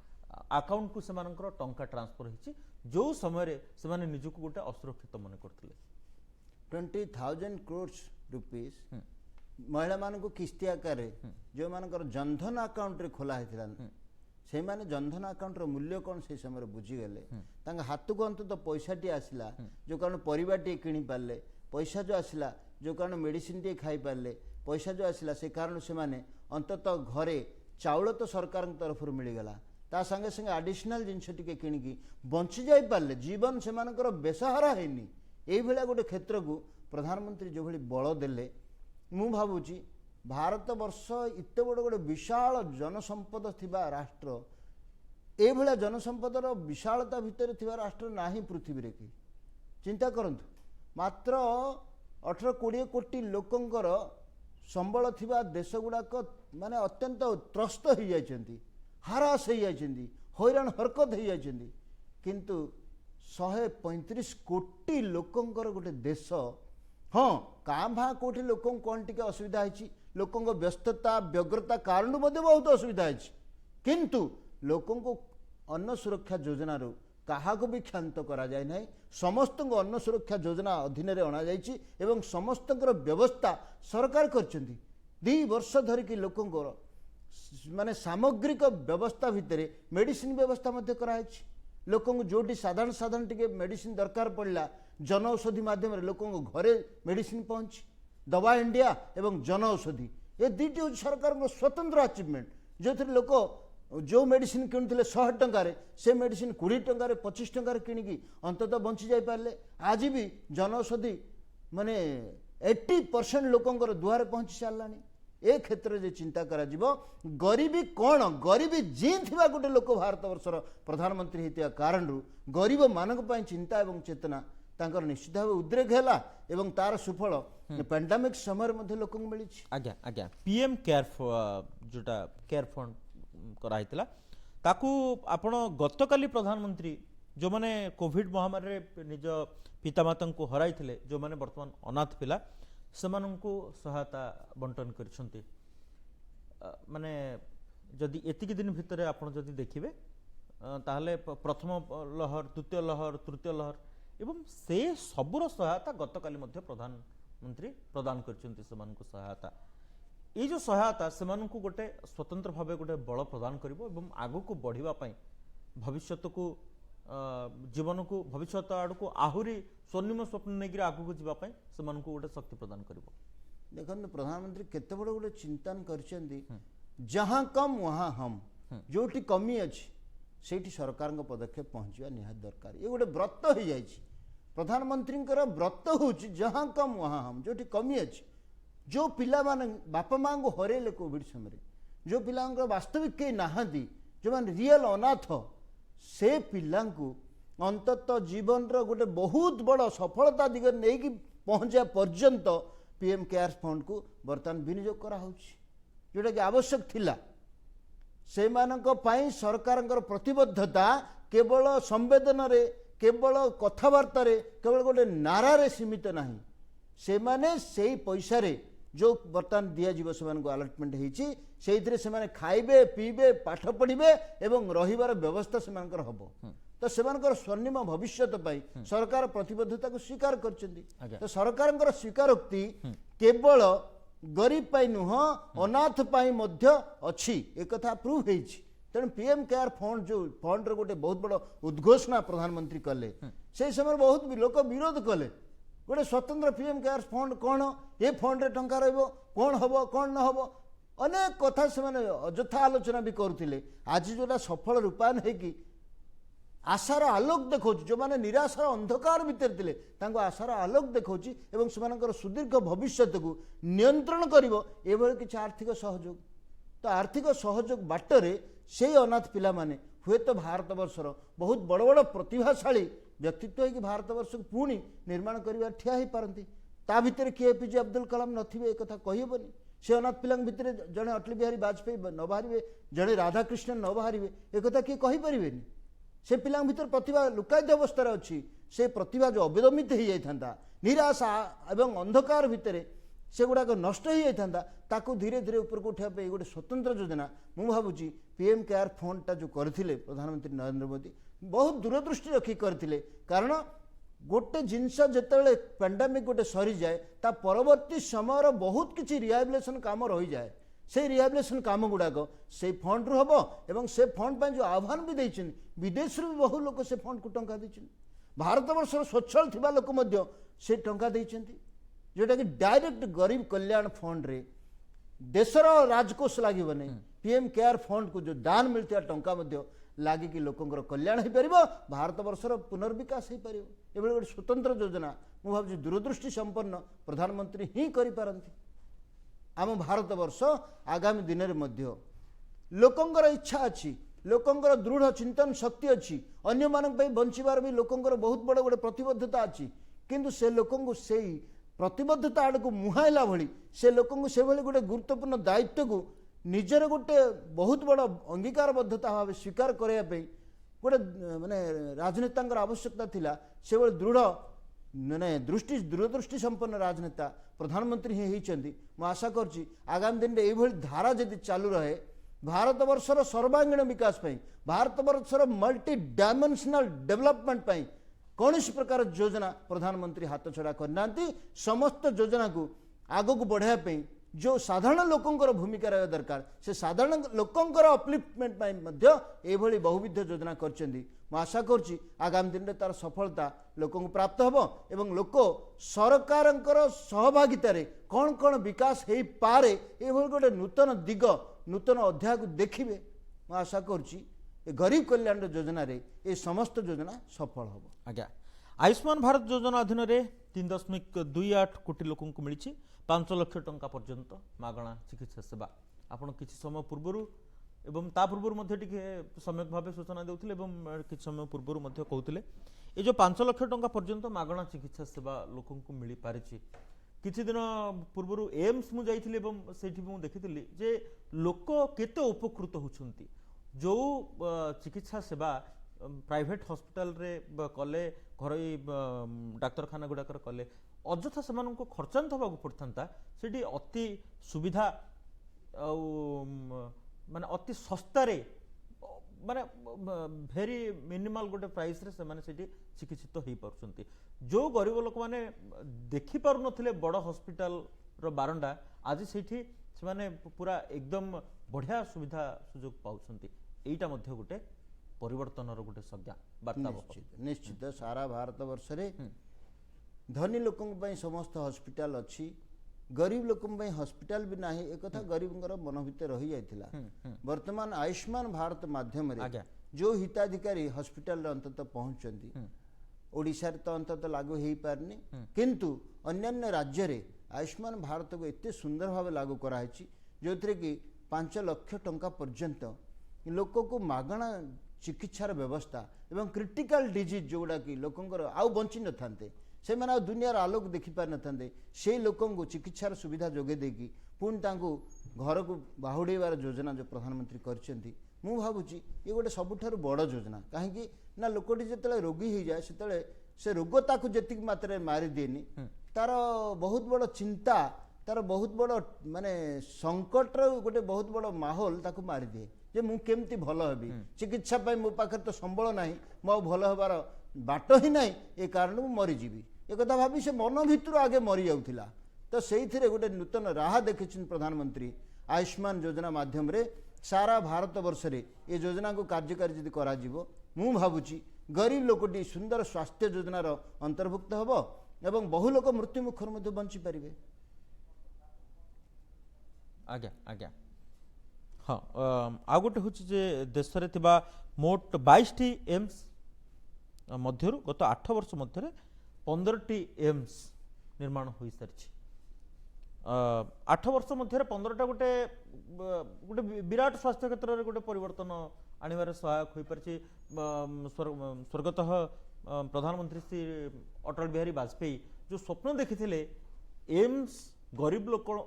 अकाउंट को सेमानकर टंका ट्रांसफर होती जो समय से माने निजको गोटे असुरक्षित मन करथिले 20,000 crores रुपीस महिला मान को किस्ती आकार जो मानकर जनधन अकाउंट रे खोला होता से माने जनधन अकाउंट रो मूल्य कौन से समय बुझीगले हाथ को अंत पैसाटी आसला जो कारण परिवार किणी पारे पैसा जो आसला जो कारण मेडिसिन टे खाई पारे पैसा जो आसला से कारण से माने अंततः घरे चाउल तो सरकार तरफ मिलगला ता संगे संगे एडिशनल जिनस टी किणिकी बंची जाई पारे जीवन से बेसहारा हैनी यही भाया गोटे क्षेत्र को प्रधानमंत्री जो भाई बल देले मु भावुची भारत वर्ष इते बड़ गोटे विशाल जनसंपद थिबा राष्ट्र ए भला जनसंपदर विशालता भितर थिबा राष्ट्र नाही पृथ्वी रे की चिंता करंतु मात्र 18-20 कोटी लोकंकर संबल थिबा देश गुड़ाक माने अत्यंत त्रस्त हो जाइछंती हारास हो जाइछंती हैरान हरकत हो जाइछंती किंतु 135 कोटी लोकंकर गोटे देश हाँ काँ भाँ कौटी लोक कौन टी असुविधा है लोक व्यस्तता व्यग्रता कारण बहुत असुविधा है किंतु लोक अन्न सुरक्षा योजन क्या भी क्षांत करा जाए ना समस्त अन्न सुरक्षा योजना अधीन अणा एवं समस्त व्यवस्था सरकार कर 2 वर्ष धरिकी लोक माने सामग्रिक व्यवस्था भितर मेडिसिन व्यवस्था कराई लोक जोटी साधारण साधारण टी मेडिसिन दरकार पड़ा जन औषधि माध्यम लोक घरे मेडिसिन पहुँची दवा इंडिया एवं जन औषधि ये दुईटी हूँ सरकार स्वतंत्र अचिवमेंट जो थे लोक जो मेडिसिन किणुले 100 टंकार से मेडिसिन 20 टंकार 25 टंकार किणिकी अंततः बंची जाई पारे आज भी जन औषधि माने 80% लोकंर दुआरे पहुँची सारा ए क्षेत्र में चिंता करा गरीबी कौन गरीबी जी थी गोटे लोक भारत वर्षर प्रधानमंत्री होता कारण गरीब मानक चिंता एवं चेतना तांकर निश्चित भाव उद्रेक है तार सुफल पैंडेमिक समय लोक मिली आज्ञा आज्ञा पीएम जोटा केयर फंड कराइला ताकू आपण गतकाली प्रधानमंत्री जो माने कोविड महामारी निज पितामाता को हराई जो माने वर्तमान अनाथ पिला सेमानंकु सहायता बंटन करछंती माने जदि एतिक दिन भितर आपण जदि देखिबे ताहले प्रथम लहर द्वितीय लहर तृतीय लहर एवं से सबुर सहायता गतकाली मध्य प्रधानमंत्री प्रदान करछंती सेमानंकु सहायता ये जो सहायता सेमानंकु गोटे स्वतंत्र भावे गोटे बल प्रदान करिवो एवं आगु को बढ़िबा पई भविष्यत को जीवन को भविष्यत आड़ को आहुरी स्वर्णिम स्वप्न नहीं आगू को जीवाई से गोटे शक्ति प्रदान कर देखो प्रधानमंत्री केते बड़ गोटे चिंतन करछंती जहाँ कम वहाँ हम जोटी कमी अच्छी से सरकार पदक्षेप पहुँचवा निहात दरकार ये गोटे व्रत हो जाए प्रधानमंत्री व्रत हूँ जहाँ कम वहाँ हम जोटी कमी अच्छी जो पिला माने बापा माँ को हरेले कोविड समय जो पिला वास्तविक कई नहांती जो मैंने रियल अनाथ से पिला अंततः जीवन रो गोटे बहुत बड़ सफलता दिगरे नहीं कि पहुँचा पर्यंत पीएम केयर्स फंड को बर्तमान विनियोग करा जोटा कि आवश्यक थिला से मानक पई सरकार प्रतिबद्धता केवल संवेदन रे केवल कथबार्ता रे केवल गोटे नारा रे सीमित नहीं से माने से पैसा रे जो बर्तमान दिया जीव से अलटमेंट होती खाइबे पीबे पाठ पढ़े एवं रहिबार व्यवस्था से हम तो से स्वर्णिम भविष्य सरकार प्रतिबद्धता को स्वीकार कर तो सरकार स्वीकारोक्ति केवल गरीब पाई नुह अनाथ पाई अच्छी एक कथा प्रूव होती तेणु पीएम केयर फंड जो फंड गोटे बहुत बड़ उद्घोषणा प्रधानमंत्री कले से समय बहुत लोक विरोध कले गोटे स्वतंत्र पीएम केयर्स फंड कौन ये फंड रे टंका रहिबो कौन हबो कौन न हबो अनेक कथा से अଯଥା आलोचना भी करुले आज जोटा सफल रूपायन होगी आशार आलोक देखा जो मैंने निराशार अंधकार भितर थे आशार आलोक देखा से सुदीर्घ भविष्य को नियंत्रण कर किसी आर्थिक सहयोग तो आर्थिक सहयोग बाटरे से अनाथ पिला माने हुए तो भारत वर्षर बहुत बड़ बड़ प्रतिभाशाली व्यक्तित्व है कि भारत वर्ष को पुणी निर्माण कर ठिया हो पारती ता भितर किए एपीजे अब्दुल कलाम नथिबे एक कथा कहीबनी से अनाथ पिला भितर जड़े अटल बिहारी वाजपेयी न बाहर जड़े राधाकृष्णन न बाहर एक कथा किए कहीपर से पिला भीतर प्रतिभा लुकायित अवस्था अच्छी से प्रतिभा जो अवदमित हो जाता निराशा एवं अंधकार भितर से गुड़ाक नष्ट हो जाता ताकू धीरे धीरे ऊपर को उठाई गोटे स्वतंत्र योजना मु भावुची पीएम केयर फंडटा जो करथिले प्रधानमंत्री नरेंद्र मोदी बहुत दूरदृष्टि रखी करथिले कारण गोटे जिनस जिते पेंडेमिक गोटे सरी जाए ता परवर्ती समय बहुत किसी रिहाबिलिटेशन काम रही जाए से रिहाबिलिटेशन काम गुड़ाक से फंड रू हम एवं से फंड जो आह्वान भी देते विदेश भी बहु लोग से फंड को टंका देते भारत वर्ष स्वच्छल थिबा लोक मध्य से टंका देते जोटा कि डायरेक्ट गरीब कल्याण फंड रे देशर राजकोष लगे नहीं पीएम केयर फंड को जो दान मिलता टंका मध्य लगे कि लोकंर कल्याण हो पार भारत वर्षर पुनर्विकास हो पार ये गोटे स्वतंत्र योजना मु भाव दूरदृष्टि संपन्न प्रधानमंत्री ही करिपारंती आम भारत वर्ष आगामी दिन में लोकंर इच्छा अच्छी लोकंर दृढ़ चिंतन शक्ति अच्छी अन्य मानक बंचार भी लोकंर बहुत बड़ गोटे प्रतिबद्धता अच्छी किंतु से लोक से प्रतिबद्धता आड़ को मुहाइला भली से लोक से गोटे गुरुत्वपूर्ण दायित्व को निजर गोटे बहुत बड़ अंगीकारबद्धता भाव स्वीकार करने गोटे माने राजनेता आवश्यकता थिला से दृढ़ माने दूरदृष्टि संपन्न राजनेता प्रधानमंत्री ही होती मुझे आशा करुँच आगामी दिन में यही धारा जदि चालू रहे भारत वर्षर सर्वांगीण विकास भारत वर्षर मल्टी डायमेंशनल डेवलपमेंट कौन प्रकार योजना प्रधानमंत्री हाथ छड़ा करना समस्त योजना को आग को बढ़ाई जो साधारण लोकंकर भूमिका रहा दरकार से साधारण लोकंकर अपलिफ्टमेंट ये बहुविध योजना कर आशा करुँच आगामी दिन में तार सफलता लोक प्राप्त हम एवं लोक सरकार सहभागितार कौन कौन विकास हो पारे ये गोटे नूतन दिग नूतन अध्याय को देखिए आशा करुँच गरीब कल्याण योजना रे ये समस्त योजना सफल हम आज्ञा आयुष्मान भारत योजना अधीन 3.28 कोटी लोक मिली 5 लाख टंका पर्यंत मागणा चिकित्सा सेवा आपण किसी समय पूर्व एवं ता पूर्व सम्यक भाव सूचना देउथिले एवं किसी समय पूर्व कहते ये जो 5 लाख टंका पर्यंत मागणा चिकित्सा सेवा लोक मिल पारि किछि दिन पूर्व एम्स मु जाइथिली एवं सेठी मु देखिथिली जे लोक केते उपकृत होछंती जो चिकित्सा सेवा प्राइवेट हॉस्पिटल रे कले घर डाक्तरखाना गुड़ाकर कले अଯଥା से खर्चांत होगा पड़ता से अति सुविधा माने अति सस्तारे माने भेरी मिनिमल गोटे प्राइस रे से चिकित्सित हो पार्टी जो गरीब लोक मैंने देखी पार नथिले बड़ हॉस्पिटल रो बारंडा आज से पूरा एकदम बढ़िया सुविधा सुजोग पाउछंती एटा मध्य गोटे परिवर्तन गोटे संज्ञा वार्ता निश्चित सारा भारत वर्ष रे धनी लोक समस्त हॉस्पिटल अच्छी गरीब लोक हॉस्पिटल भी ना एक कथा गरीब मन भीतर रही जाता वर्तमान आयुष्मान भारत माध्यम जो हिताधिकारी हॉस्पिटल अंततः पहुंचती ओडिशा तो अंततः लागू हो पारनी किंतु अन्य राज्य रे आयुष्मान भारत को एते सुंदर भाव लागू कराई जो थे कि 5 लाख टंका पर्यंत लोक को मागणा चिकित्सार व्यवस्था एवं क्रिटिकल डिजीज जोड़ा कि लोकंर आउ बंची न थांते से माने दुनियार आलोक देखि पार न थांते से लोकन को चिकित्सार सुविधा जोगे देकी पुणी तांको घर को बाहुडेबार योजना जो प्रधानमंत्री करछंती मु भावुची ये गोटे सबुठारु बड़ योजना कहीं ना लोकटी जिते रोगी हो जाए से रोग ताकू जेतिक मात्रा मारी दिएनी तार बहुत बड़ चिंता तार बहुत बड़ माने संकटर गोटे बहुत बड़ माहौल ताकू मारी दिए जे मु केमती भल हेबी चिकित्सा पाई मो पाखे तो संबल नाही मो भल हेबार बाट ही नाही ए कारण मु मरीजीवी एक कथा भाभी से मन भितर आगे मरी जाउथिला तो से गोटे नूतन राह देखिछन प्रधानमंत्री आयुष्मान योजना माध्यम रे सारा भारत वर्ष रे ये योजना को कार्यकारी यदि करा जिवो मु भावुची गरीब लोकटी सुंदर स्वास्थ्य योजनार अंतर्भुक्त हम ଏବଂ ବହୁ ଲୋକ ମୃତ୍ୟୁ ମୁଖରୁ ମଧ୍ୟ ବଞ୍ଚି ପାରିବେ। आज्ञा आज्ञा हाँ आ गोटे हूँ जे देश रे थिबा मोट 22टी एम्स मध्यरु गत 8 वर्ष मध्य 15टी एम्स निर्माण हो सारी 8 वर्ष मध्य 15टा गोटे गोटे विराट स्वास्थ्य क्षेत्र में गोटे परिवर्तन आनिबार सहायक हो पारि स्वर्गतः प्रधानमंत्री श्री अटल बिहारी वाजपेयी जो स्वप्न देखी एम्स गरीब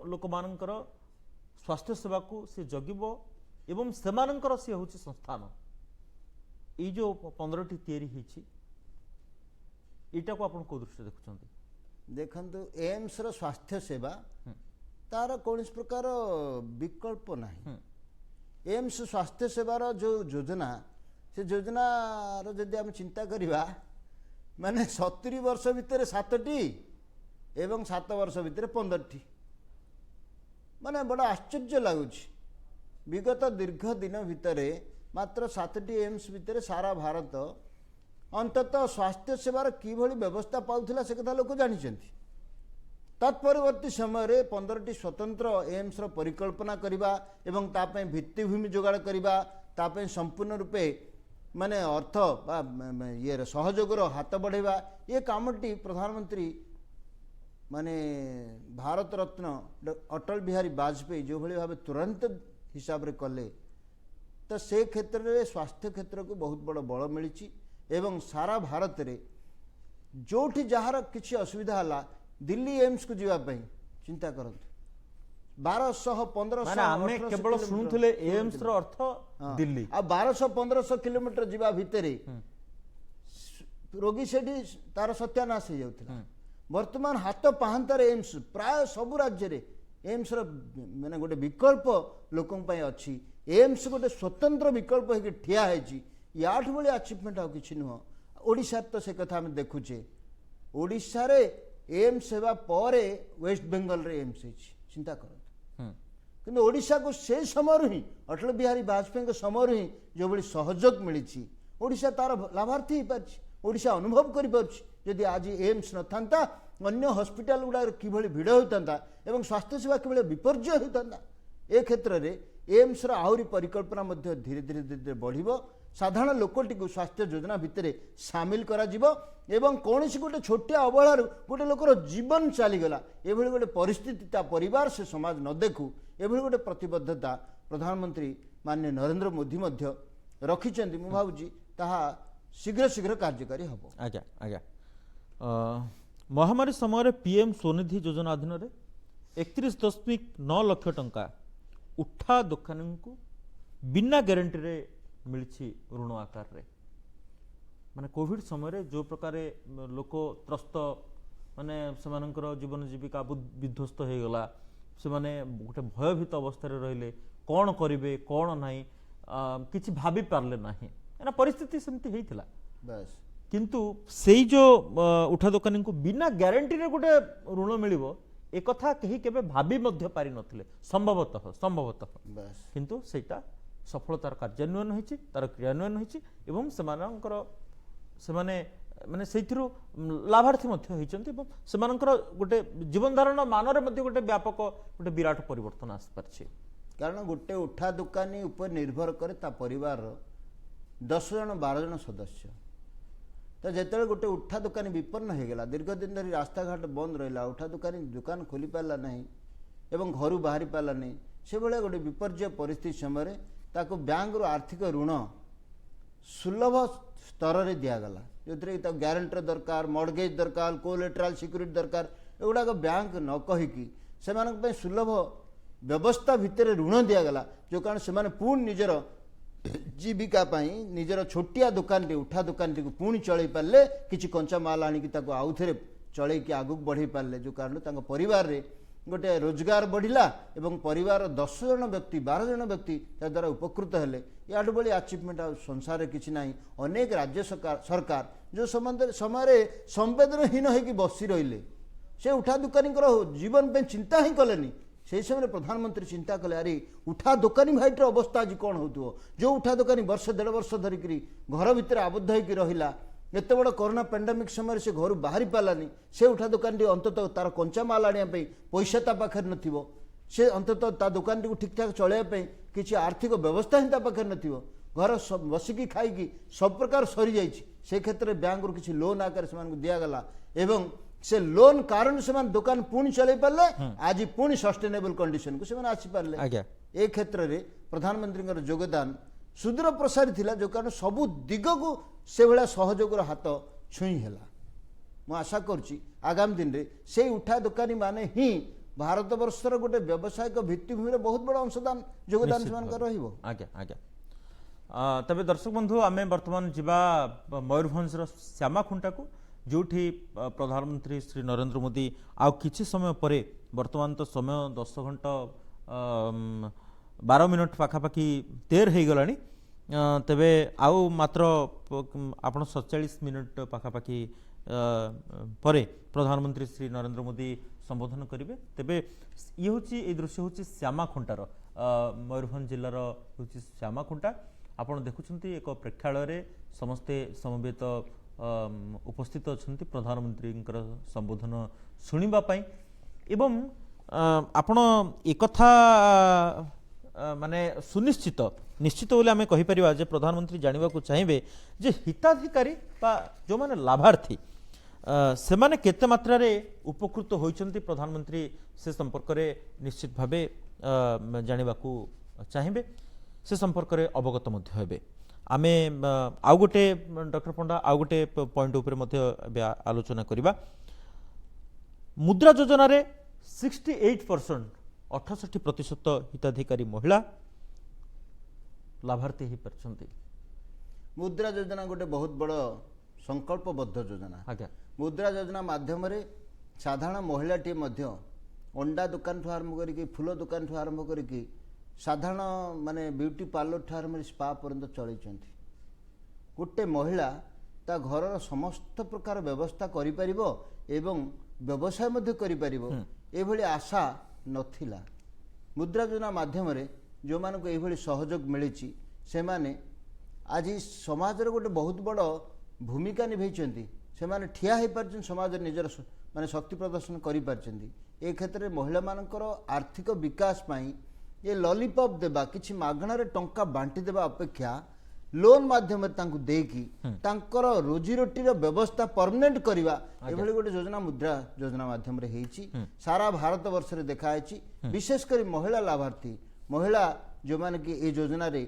लोक मानकर स्वास्थ्य सेवा को सी जगिब एवं सेमानंकर सी हूँ संस्थान ये जो 15टी तैयारी यहाँ को आप दृष्टि देखुं देखु एम्स रो स्वास्थ्य सेवा तार कौन प्रकार विकल्प नहीं। एम्स स्वास्थ्य सेवार जो योजना से योजना जदि आम चिंता करवा माने 70 वर्ष भितर 7टी एवं 7 वर्ष भितर 15टी माने बड़ा आश्चर्य लगुच विगत दीर्घ दिन भितर मात्र 7टी एम्स भितर सारा भारत अंततः स्वास्थ्य सेवार किभली व्यवस्था पाउथिला से कथा लोक जानिछन्ति। तत्परवर्ती समय 15टी स्वतंत्र एम्स रो परिकल्पना करिबा एवं तापे भित्तिभूमि जोगाड़ करिबा तापे संपूर्ण रूपे माने अर्थ ये सहयोग हाथ बढ़ेबा ये कामटी प्रधानमंत्री माने भारत रत्न अटल बिहारी वाजपेयी जो भली भाव तुरंत हिसाब रे कले तो से क्षेत्र में स्वास्थ्य क्षेत्र को बहुत बड़ बल मिली एवं सारा भारत रे जोठी जहार किसी असुविधा हला दिल्ली एम्स को जीवाई चिंता करते 1200-1500 केवल शुणुले एम्स रो अर्थ दिल्ली आ 1200-1500 किलोमीटर जीवा भितरे रोगी सेठी तार सत्यानाश हो जाउथिला। वर्तमान हाथ पाहांतार एम्स प्राय सबु राज्य रे एम्स रो माने गोटे विकल्प लोकन पय अछि। एम्स गोटे स्वतंत्र विकल्प है ठिया है याठ बड़ी अचिवमेंट आ कि नुह ओडिशा तो से कथा हम देखुचे ओडिशा रे एम्स सेवा परे वेस्ट बेंगल रे एम्स है चिंता करत किंतु ओडिशा को से समय ही अटल बिहारी वाजपेयी के समय ही जो बड़ी सहयोग मिली ओडिशा तार लाभार्थी हो पार ओडिशा अनुभव कर जदि आज एम्स न था अन्य हॉस्पिटल गुड़ा किभली भिड़ होता एवं स्वास्थ्य सेवा किभली विपर्जय होता ए क्षेत्र में एम्स आहरी परिकल्पना धीरे धीरे धीरे धीरे बढ़ साधारण लोकटी को स्वास्थ्य योजना भितर सामिल करा जिवो एवं कौन गोटे छोटिया अवहेलार गोटे लोकर जीवन चलीगला ये गोटे परिस्थिति ता परिवार से समाज न देखू ये गोटे प्रतिबद्धता प्रधानमंत्री माननीय नरेंद्र मोदी रखिंट मु भावुची ताहा शीघ्र शीघ्र कार्यकारी हम। आज्ञा आज्ञा महामारी समय पीएम स्वनिधि योजना अधीन 31.9 लाख टंका उठा दुकानी को बिना ग्यारंटी रे मिली ऋण आकार रे माने कोविड समय जो प्रकार लोक त्रस्त माने सेमानकर जीवन जीविका विध्वस्त हो गला से माने गोटे भयभीत अवस्था रहिले कौन करिवे कौन नाही किछि भाभी पारले नाही एना परिस्थिति सेमती हेइथिला बस किंतु सेई जो उठा दुकानी को बिना ग्यारंटी रे गोटे ऋण मिलिबो एक कथा कहीं केबे भाभी मध्य पारि नथिले संभवतः बस किंतु सेटा सफलतार कार्यान्वयन होइछि तार क्रियान्वयन होइछि एवं सेमानकर सेमाने माने सेथिरु लाभार्थी मध्य होइछन्ति एवं सेमानकर गोटे जीवन धारण मान रे मध्य गोटे व्यापक गोटे विराट परिवर्तन आस परछि कारण गोटे उठा दुकानी ऊपर निर्भर करे ता परिवार 10 जन 12 जन सदस्य तो जिते गोटे उठा दुकानी विपन्न हो गला दीर्घ दिन धरी रास्ता घाट बंद रहा उठा दुकानी दुकान खोली पारा नहीं एवं घर बाहरी पारा नहीं से भाया गोटे विपर्य परिस्थिति समय ताको बैंक रो आर्थिक ऋण सुलभ स्तर में दिगला जो ग्यारंटर दरकार मॉडगेज दरकार कोलेटराल सिक्यूरिटी दरकार एगुड़ाक बैंक न कहीकि से सुलभ व्यवस्था भितर ऋण दिगला जो कारण से पुणी निजर जीविका निजर छोटिया दुकान टी उठा दुकान टी पुणी चल पारे किसी कंचा माल आणिक आउ थे चल आगू बढ़े पारे जो कारण परिवार रे गोटे रोजगार बढ़िला एवं परिवार 10 जन व्यक्ति 12 जन व्यक्ति द्वारा उपकृत हेले या बड़ी अचिवमेंट संसार किसी ना अनेक राज्य सरकार जो समय संवेदनहीन होगी बसी रही से उठा दुकानी जीवन पे चिंता ही कलेनी से समय प्रधानमंत्री चिंता कले अरे उठा दुकानी भाईटर अवस्था आज कौन हो जो उठा दुकानी वर्ष 1.5 वर्ष धरिकी घर भितर आबद्ध होकर रहिला एत बड़ कोरोना पेंडेमिक समय से घर बाहरी पारानी से उठा दुकान टी अंततः तार कंचा माल आने पैसा ता पाखे नथिबो से अंततः ता दुकान टी ठीक ठाक चलैया किसी आर्थिक व्यवस्था ही ता पाखे नथिबो घर बसिकी खाई सब प्रकार सरी जाइए से क्षेत्र में बैंक रु किसी लोन आकार से दिगला एवं से लोन कारण से दुकान पुणी चल पारे आज पुणी सस्टेनेबल कंडीशन को से आसीपारे ए क्षेत्र में प्रधानमंत्री योगदान सुदूर प्रसारी थिला जो कारण सबू दिग को से भाया सहयोग हाथ छुई है मु आशा करुच्ची आगामी दिन में से उठा दुकानी माने ही भारत वर्षर गोटे व्यावसायिक भित्तिभूमि बहुत बड़ा अंशदान योगदान से आज्ञा आज्ञा तबे दर्शक बंधु आमे वर्तमान जीवा मयूरभंज श्यामाखुंटा को जोठी प्रधानमंत्री श्री नरेंद्र मोदी आउ किछि समय परे वर्तमान तो समय 10 घंटा 12 मिनट पाखापाखि 13 हो गलानी तेबे आउ मात्र आपण 47 मिनट पाखापाखि परे प्रधानमंत्री श्री नरेंद्र मोदी संबोधन करेंगे तेबे ये होची ए दृश्य होची श्यामाखुंटार मयूरभंज जिलार होची श्यामाखुंटा आपण देखुछंती एक प्रेक्षालय रे समस्ते समवेत उपस्थित अछंती प्रधानमंत्री संबोधन सुनिबा पई एवं आपण एकथा माने सुनिश्चित निश्चित बोले आम कहीपर जे प्रधानमंत्री जानवा चाहिए जे हिताधिकारी जो माने लाभार्थी से माने केते मात्रा रे उपकृत होइचंती प्रधानमंत्री से संपर्क रे निश्चित भावे जानवा चाहिए से संपर्क रे अवगत मध्य हेबे आमे आउ गोटे डॉक्टर पंडा आउ गोटे पॉइंट ऊपर मध्य आलोचना करिबा मुद्रा योजना रे 68% 68% हिताधिकारी महिला लाभार्थी ही परछंती मुद्रा योजना गोटे बहुत बड़ संकल्पबद्ध योजना आज्ञा मुद्रा योजना माध्यम रे साधारण महिला टी मध्य अंडा दुकान ठू आरंभ करिकी फूल दुकान ठू आरंभ करिकी साधारण माने ब्यूटी पार्लर ठू आरंभ स्पा पर्यंत चलैछंती गोटे महिला ता घर समस्त प्रकार व्यवस्था करि परिबो एवं व्यवसाय मध्य करि परिबो एभली आशा नथिला मुद्रा योजना माध्यम रे जो मानको एभली सहयोग मिलिछि से माने आज समाज रे गोटे बहुत बड़ भूमिका निभैछंती से माने ठिया हे परछन समाज रे निजर माने शक्ति प्रदर्शन करि परछंती ए क्षेत्र में महिला मानकर आर्थिक विकास पाई ये लॉलीपॉप देबा किछि मागणा रे टंका बांटी देबा अपेक्षा लोन माध्यम देकी रोजी रोटी व्यवस्था परमानेंट करवा एभली गोटे योजना मुद्रा योजना माध्यम रे हेछि सारा भारत वर्ष रे देखायछि विशेषकर महिला लाभार्थी महिला जो माने कि ए योजना रे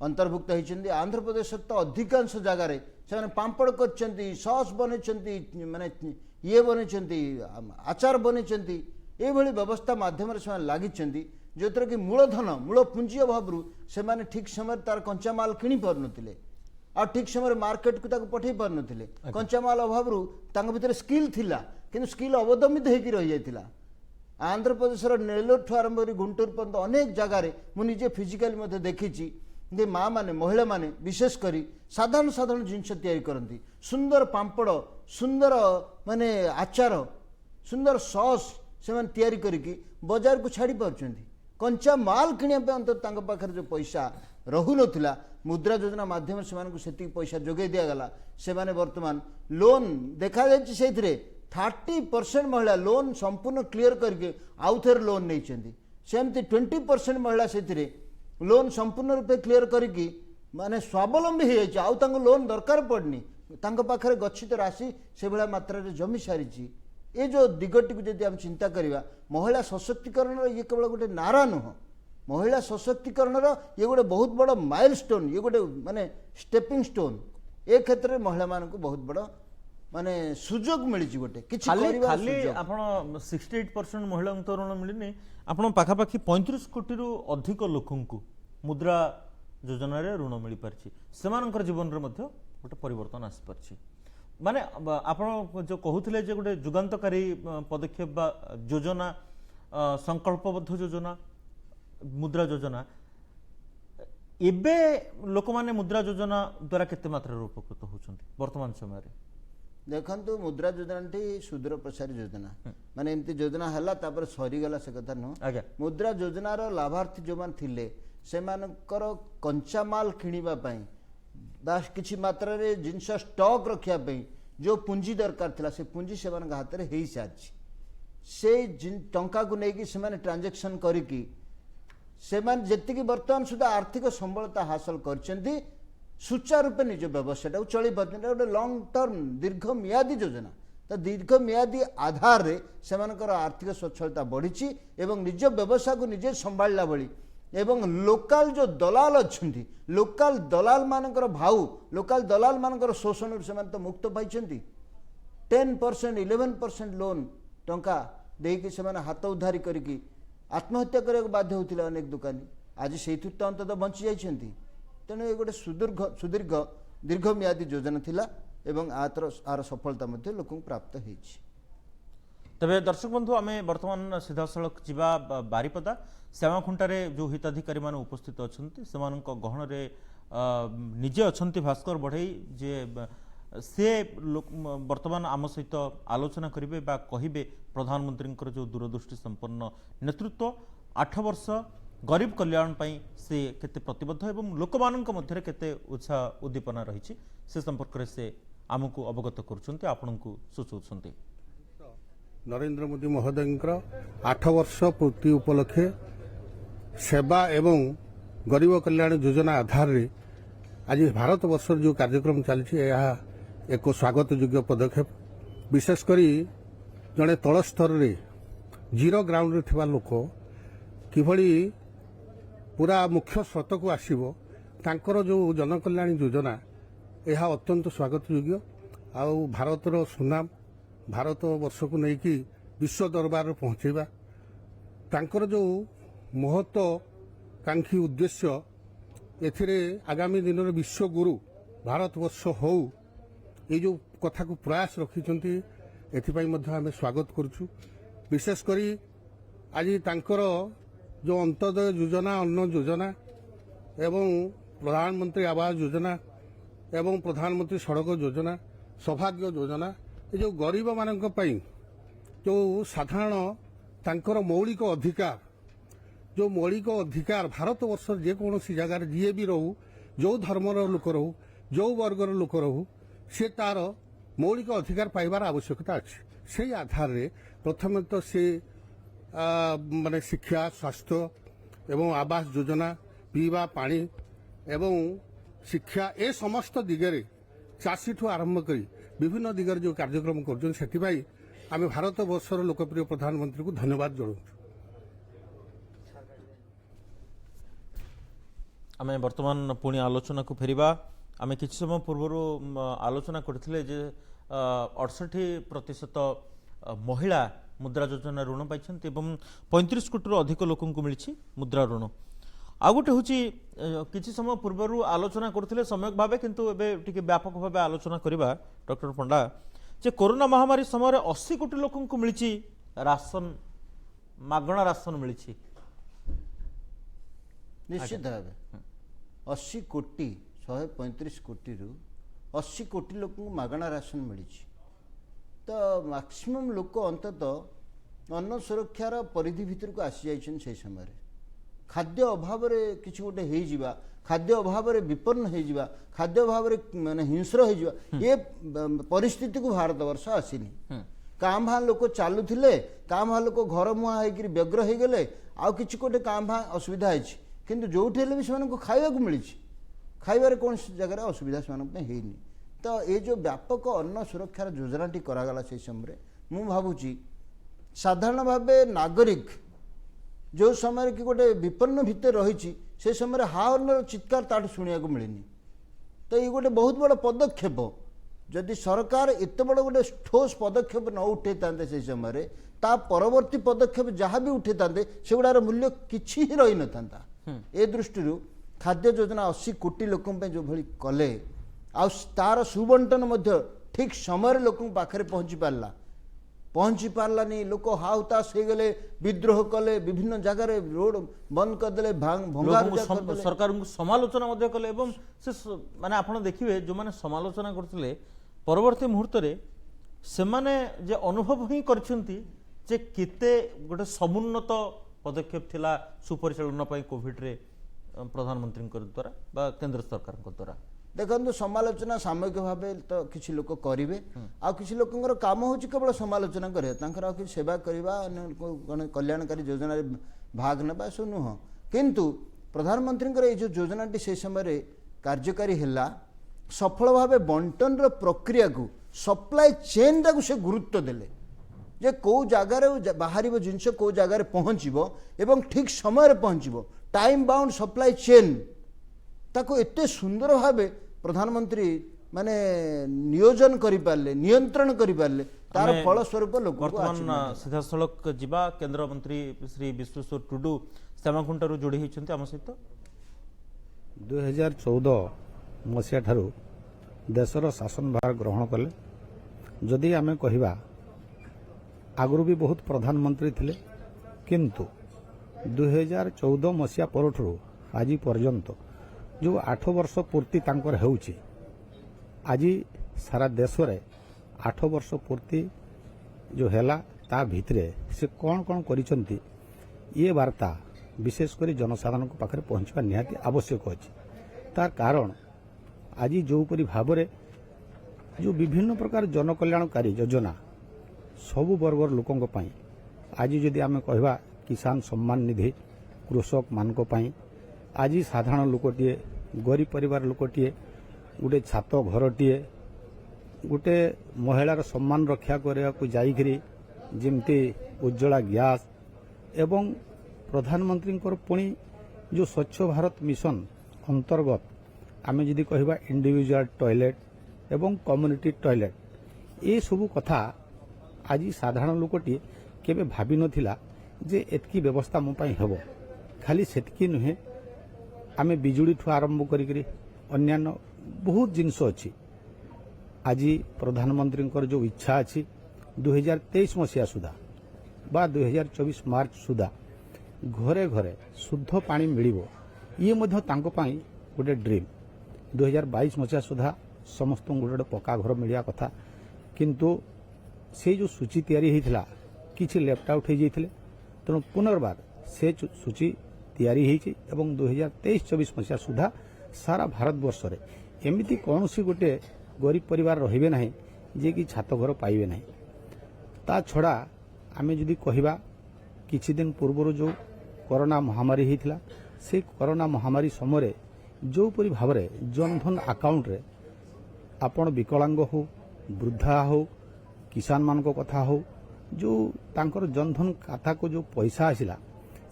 अंतर्भुक्त होइछन्ती आंध्र प्रदेश तो अधिकांश जगह रे से पांपड़ करछन्ती सॉस बनेछन्ती माने ये बनेछन्ती आचार बनेछन्ती एभली व्यवस्था माध्यम रे से लागिछन्ती जो थर कि मूलधन मूल पुंजी अभाव से माने ठीक समय तार कंचा माल किनी पार नथिले आ ठीक समय मार्केट को ताको पठै पार नथिले कंचा माल अभाव तांग भितर स्किल थिला किंतु स्किल अवदमित हेकि रहि जायतिला आंध्र प्रदेश रो नेलोर ठू आरंभ करी गुंटूर पर्यंत अनेक जगह रे मु निजे फिजिकली मध्ये देखिछि जे माँ माने महिला माने विशेष करी साधारण साधारण जिनिस तैयारी करती सुंदर पांपड़ सुंदर माने आचार सुंदर सॉस से माने तैयारी करिकी बाजार को छाड़ी पारछन्ती कंचा माल किनिया अंत पाखे जो पैसा रहू नथिला मुद्रा योजना माध्यम से पैसा जोगे दिगला से माने वर्तमान लोन देखा जायछि सेथिरे 30% महिला लोन संपूर्ण क्लियर करके आउ थे लोन नहीं सेमती 20% महिला से लोन संपूर्ण रूपे क्लियर करके माने स्वावलंबी हो जाए आउ लोन दरकार पड़नी पाखे गच्छित राशि से भाया मात्रा जमी सारी ये जो दिगटी को जब चिंता करवा महिला सशक्तिकरण ये केवल गोटे नारा नुह महिला सशक्तिकरण ये गोटे बहुत बड़ माइलस्टोन ये गोटे माने स्टेपिंग स्टोन ए क्षेत्र में महिला मान को बहुत बड़ माने सुजोग मिली गोटे किछि खाली आपण 68% महिला ऋण मिलनी आपण पाखापाखि 35 कोटी रु अधिक लोकंकु मुद्रा योजना रे ऋण मिल पारछि सेमानकर जीवन रे मध्य गोटे परिवर्तन आसी पारछि माने आपण जो कहूथिले जे गोटे जुगांतकारी पदक्षेप बा योजना संकल्पबद्ध योजना मुद्रा योजना एबे लोक माने मुद्रा योजना द्वारा केते मात्रा उपकृत होचंती वर्तमान समय रे देखंतु मुद्रा योजना टी सुदूर प्रसारी योजना माने एमती योजना हला तापर सरी गला से कथा न मुद्रा योजना रो लाभार्थी जो मान थिले से मानकर कंचा माल किनिबा पई दास किछि मात्रा रे जिनस स्टॉक रखिया पे जो पुंजी दरकार थिला से पुंजी सेमान हाथ रे हेई सारछि से टंका को लेकिन से ट्रांजेक्शन करिकी सेमान जेतिकी वर्तमान सुधा आर्थिक संबलता हासिल करछन्ती सुचारूपे निज व्यवसायटा चली पारछन्ती गोटे लॉन्ग टर्म दीर्घ मियादी योजना तो दीर्घ मियादी आधार रे सेमानकर आर्थिक सच्छलता बढ़ी एवं निज व्यवसाय को निजे संभाळला भली एवं लोकल जो दलाल अच्छी लोकल दलाल मानकर भाऊ लोकल दलाल मानकर शोषण से तो मुक्त पाई 10% 11% लोन टंका देकी से हाथ उद्धारी करके आत्महत्या करने बाध्य होते अनेक दुकानी आज से तो अंततः बंची जाइछन्ति तेणु ये गोटे सुदीर्घ दीर्घ मियादी योजना थिला एवं आर सफलता मध्य लोक प्राप्त होइछि। तबे दर्शक बंधु आम बर्तमान सीधा सड़क जा बारिपदा श्यामाखुंटारे जो हिताधिकारी मान उपस्थित अच्छा से गहन निजे अच्छा भास्कर बढ़ई जे से वर्तमान आम सहित आलोचना करेंगे कहे प्रधानमंत्री जो दूरदृष्टि संपन्न नेतृत्व 8 वर्ष गरीब कल्याण पाई से केते प्रतिबद्ध एवं लोक मानक मध्य केते उत्साह उद्दीपना रही से संपर्क में से आमको अवगत करुछन्ते आपनकु सूचौछन्ते। नरेंद्र मोदी महोदय 8 वर्ष पूर्ति उपलक्षे सेवा एवं गरीब कल्याण योजना आधार रे आज भारत वर्ष जो कार्यक्रम चली एक स्वागत योग्य पदक्षेप विशेषकर जड़े तल स्तर रे जीरो ग्राउंड रे थिबा लोक किभली पूरा मुख्य स्रोत को आसीबो तांकर जो जनकल्याण योजना यह अत्यंत स्वागत योग्य आउ भारतर सुनाम भारत वर्ष को लेकिन विश्व दरबार पहुंचेबा तांकर जो महत्वाकांक्षी उद्देश्य एथिरे आगामी दिन में विश्व गुरु भारत वर्ष हो ये जो कथा को प्रयास रखिछन्ति एथिपाई मध्य आमे स्वागत करूछु। विशेषकर आज तांकर जो अंत्योदय योजना अन्न योजना एवं प्रधानमंत्री आवास योजना एवं प्रधानमंत्री सड़क योजना सौभाग्य योजना ये जो गरीब मानक पई जो साधारण तांकर मौलिक अधिकार जो मौलिक अधिकार भारत वर्ष जेकोसी जगार जी भी रहू जो धर्मर लोक रहू जो वर्गर लोक रहू से तार मौलिक अधिकार पाइबार आवश्यकता अच्छे से आधार रे प्रथम तो से माने शिक्षा स्वास्थ्य एवं आवास योजना पीवा पानी एवं शिक्षा ए समस्त दिगरे चाषी ठू आरंभ करी विभिन्न दिगरे जो कार्यक्रम कर आम भारत वर्षर लोकप्रिय प्रधानमंत्री को धन्यवाद जनाऊँ। आम बर्तमान पुणी आलोचना को फेरिबा आम किसी समय पूर्व आलोचना करथिले जे 68% महिला मुद्रा योजना ऋण पाई 35 कोटी अधिक लोक मिली मुद्रा ऋण आ गोटे हूँ किसी समय पूर्व आलोचना करथिले समय भाव किंतु एबे टिके व्यापक भाव आलोचना करबा डॉक्टर पंडा जे कोरोना महामारी समय 80 कोटी लोक मिली राशन मागणा राशन मिली निश्चित भाव 80 कोटी 135 कोटी रु 80 कोटी लोक मागणा राशन मिली तो मैक्सिमम लोक अंततः अन्न सुरक्षार परिधि भितर को आसी जाइछन से समय खाद्य अभाव किसी गोटे हो खाद्य अभाव विपन्न हो खाद्य अभाव माने हिंस्र हो ये परिस्थिति को भारत वर्ष आसीनी काम भा लोक चलुले काम भा लोक घर मुहा होकर व्यग्र हो गले आउ कि गोटे काम भा असुविधा है किंतु जो भी से खावा मिली खाइबार कौन जगह असुविधा से तो ये जो व्यापक अन्न सुरक्षार योजनाटी करागला से समय मु भावुची साधारण भाव नागरिक जो समय कि गोटे विपन्न भितर रही से समय हार्नर चित्कार ताठ शुणा मिलनी तो ये गोटे बहुत बड़ पदक्षेप जदि सरकार एत बड़ गोटे ठोस पदक्षेप न उठे था से समय ता परवर्ती पदक्षेप जहाँ भी उठे था से गुड़ार मूल्य किसी ही रही न था ए दृष्टि खाद्य योजना 80 कोटी लोक जो भली कले आ तार सुबंटन ठीक समय लोक पाखे पहुँची पार्लानी लोक हाउतास हो गले विद्रोह कले विभिन्न जगार रोड बंद करदे सरकार को समालोचना कले से माने आप देखिए जो मैंने समालोचना करते परवर्ती मुहूर्त से माने जे अनुभव ही करते केते गोटे समुन्नत पदक्षेप थिला सुपरिचालन कोविड रे प्रधानमंत्री द्वारा केंद्र सरकार द्वारा देखो समालोचना सामयिक भाव तो किसी लोक करेंगे आ किसी लोकर काम हूँ केवल समालोचना करें सेवा करने कल्याणकारी योजना भाग ना सब नुह किंतु प्रधानमंत्री ये जो योजनाटी से समय कार्यकारी है सफल भाव बंटन प्रक्रिया को सप्लाई चेन टाक से गुरुत्व देले जे कौ जगार बाहर जिनस कौ जगार पहुँचो एवं ठीक समय पहुँचो टाइम बाउंड सप्लाई चेन ताको एते सुंदर भाव प्रधानमंत्री माने नियोजन करि पारले नियंत्रण करि पारले तार फलस्वरूप लोक वर्तमान सीधा सड़क जीवा केंद्र मंत्री श्री विश्वेश्वर टुडू श्यामाकुंटारू जोड़ी होती आम सहित 2014 मसीहा ठारू देशर शासन भार ग्रहण कले जदि आमे कहिबा आगुरी भी बहुत प्रधानमंत्री थिले किंतु 2014 मसीहा परठू आज पर्यंत जो 8 वर्ष पूर्ति तांकर हेउची आज सारा देश रे 8 वर्ष पूर्ति जो हैला ता भितरे से कौन कौन करिसंती ये वार्ता विशेषकर जनसाधारण को पाखरे पहुंचवा निहाती आवश्यक अछि तार कारण आज जो परि भाबरे जो विभिन्न प्रकार जनकल्याणकारी योजना सबु वर्गर लोकंक पई आज जदि आमे कहबा किसान सम्मान निधि कृषक मानक पई आज साधारण लोकटीए गरीब परिवार लोकटीए गोटे छात घरटीए गोटे महिलार सम्मान रक्षा करने को जाइकरी जिमती उज्ज्वला गैस एवं प्रधानमंत्री पुणी जो स्वच्छ भारत मिशन अंतर्गत आमे जदि कहबा इंडिविजुअल टॉयलेट एवं कम्युनिटी टॉयलेट ये सबू कथा आज साधारण लोकटी केबे भाबी नथिला जे एतकी व्यवस्था मो पई हेबो खाली सेतकी नुहे आमे बिजुली ठु आरंभ करी अन्यान्य बहुत जिनस अच्छी आज प्रधानमंत्री जो इच्छा अच्छी 2023 मसीहा सुधा बा 2024 मार्च सुधा घरे घरे शुद्ध पानी मिलिबो ये मध्य तांको पाई गोटे ड्रीम 2022 मसीहा सुधा समस्त गोटे पक्का घर मिलिया कथा किंतु से जो सूची तैयारी होइथिला किछि लेफ्ट आउट हो जाइथिले तेणु पुनर्बार से सूची तैयारी होइछि एवं 2023-24 मसीहा सुधा सारा भारत वर्ष रे एमिति कौन सी गोटे गरीब परिवार रहिबे नाही जे कि छात घर पाइबे नाही ता छड़ा आमे जदि कहिबा किछि दिन पूर्व जो कोरोना महामारी होइथिला से कोरोना महामारी समय जो परि भाबरे जनधन अकाउंट रे आपण विकलांग हो वृद्धा हो किसान मान को कथा हो जो तांकर जनधन खाता को जो पैसा आसिला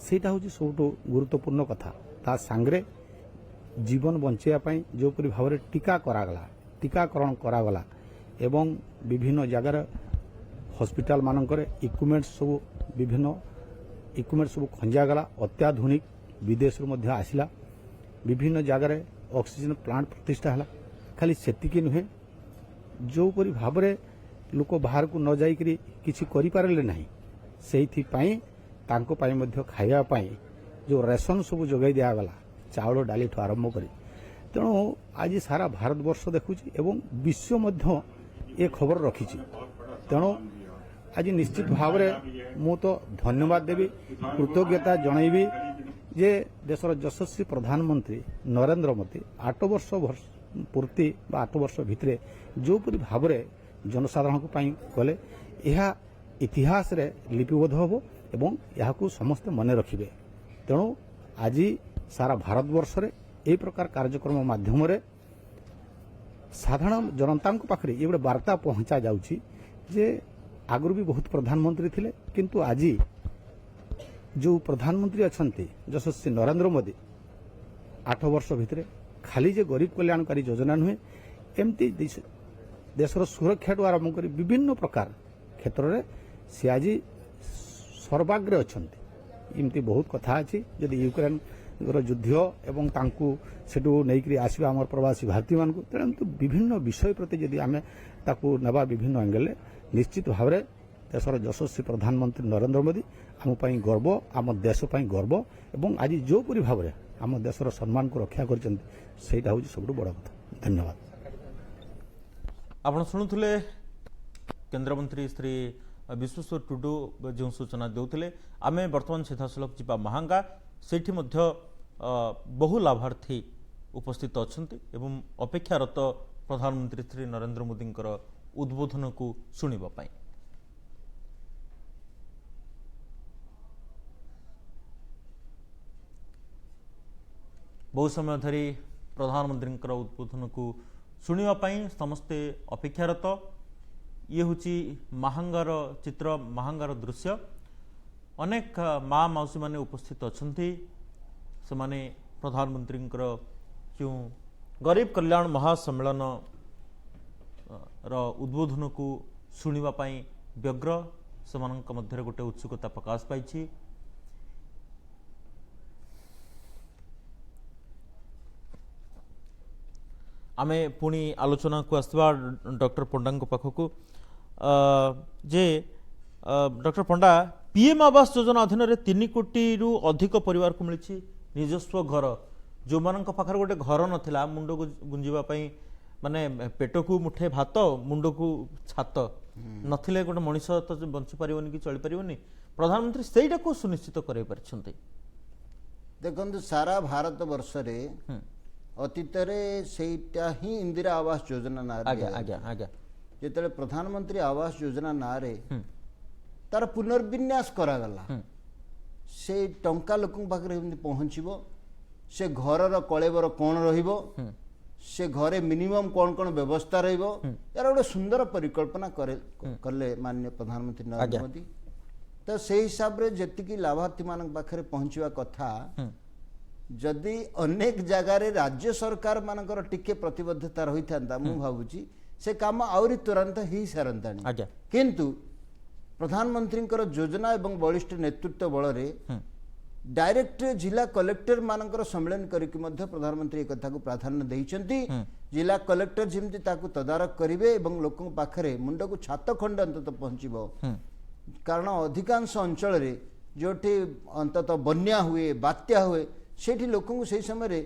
सेटा होची सबटो गुरुत्वपूर्ण कथा ता सांगरे जीवन बंचाइया जो परि भाव टीका करागला टीकाकरण करागला एवं विभिन्न जगार हॉस्पिटल मानकर इक्विपमेंट सब विभिन्न इक्विपमेंट सब खंजागला अत्याधुनिक विदेश आसिला विभिन्न जगार ऑक्सीजन प्लांट प्रतिष्ठा है खाली सेतिकी नुहे जो परि भाव लोक बाहर को न जाइकरी किछि करि पारले नाही सेहिथि पई तांको पई मध्य खाइबा पई जो रेशन सब जोगाई दिया गला चाउल डाली ठू आरंभ करी तेणु आज सारा भारत वर्ष देखुची एवं विश्व मध्य ए खबर रखिछि तेणु आज निश्चित भाव मु तो धन्यवाद देवी कृतज्ञता जनइबी जे देशर यशस्वी प्रधानमंत्री नरेंद्र मोदी 8 वर्ष पूर्ति 8 वर्ष भितरे जो परि भाव जनसाधारण पई कले यह इतिहास रे लिपिबद्ध होबो एवं यहाकू समस्त मने रखिबे तेणु आज सारा भारत वर्ष रे ए प्रकार कार्यक्रम माध्यम रे साधारण जनता पाखरे ये गोटे वार्ता पहुंचा जाउची जे आगुरी भी बहुत प्रधानमंत्री थिले किंतु आज जो प्रधानमंत्री अछंती यशस्वी नरेंद्र मोदी 8 वर्ष भितरे खाली जे गरीब कल्याणकारी योजना नुहे एमती देशर सुरक्षा आरंभ कर विभिन्न प्रकार क्षेत्र में सी आज सर्वाग्रे अछंती एमती बहुत कथा अछि जदि यूक्रेन युद्ध एवं तांकु सेटू नैकरी आसीबा हमर प्रवासी भारतीय मान को तेणु विभिन्न विषय प्रति यदि आमे ताकू नबा विभिन्न एंगल निश्चित भाव में देशर यशस्वी प्रधानमंत्री नरेंद्र मोदी आम पई गर्व आम देश पई गर्व एवं आज जो परि भाव में आम देशर सम्मान को रक्षा करचंती सेटा होची सबटु बड़ कथा धन्यवाद। आपण शुणुले केन्द्रमंत्री श्री विश्वेश्वर टुडू जो सूचना देउथिले आमे वर्तमान सीधासलख जीवा महांगा सेठी मध्य बहु लाभार्थी उपस्थित अछंती एवं अपेक्षारत प्रधानमंत्री श्री नरेंद्र मोदी उद्बोधन को शुणिबा पाई। बहुत समय धरी प्रधानमंत्री उद्बोधन को शुणिबा पाई समस्ते अपेक्षारत। ये हूँ महांगार चित्र, महांगार दृश्य। अनेक माँ मौसी माने उपस्थित अछंती। से माने प्रधानमंत्री जो गरीब कल्याण महासम्मेलन उद्बोधन को शुणिबा पाई व्यग्र, से मध्य गोटे उत्सुकता प्रकाश पाई। आमे पुणी आलोचना को आसवा डॉक्टर पंडा पाखक जे डॉक्टर पंडा पीएम आवास योजना अधीन 3 कोटी रु अधिक परिवार को मिली निजस्व घर। जो मान पाखर गोटे घर नथिला मुंड को गुंजिबा पई माने पेट को मुठे भात मुंड को छात नथिले गोटे मनीष तो बंची पारिबनी कि चली पारिबनी। प्रधानमंत्री सेटा को सुनिश्चित करे परिछंती। देखंतु सारा भारत वर्ष रे अतीत सेटा ही इंदिरा आवास योजना ना जिते प्रधानमंत्री आवास योजना ना तार पुनर्विन्यास करागला से टंका लोक पाखे पहुँचब से घर कलेबर कौन रहिबो से घरे मिनिमम कौन कौन व्यवस्था रहिबो यार गोटे सुंदर परिकल्पना कले माननीय प्रधानमंत्री नरेंद्र मोदी। तो से हिसाब रे जेतिकी लाभार्थी मान पाखे पहुँचवा कथा जदि अनेक जगार राज्य सरकार मानकर टिके प्रतिबद्धता रही था मु भावुची से काम आउरी तुरंत ही सारंतानी। किंतु प्रधानमंत्री योजना एवं वरिष्ठ नेतृत्व बल डायरेक्ट जिला कलेक्टर मानकर सम्मेलन करके प्रधानमंत्री एक को प्राधान्य देइचंती। जिला कलेक्टर जिमती ताकू तदारक करिवे एवं लोकन पाखरे मुंड को छात खंड अंतत पहुंचीबो। कारण अधिकांश अंचल रे जोठी अंतत बन्या हुए बात्या हुए सेठी लोकन से समय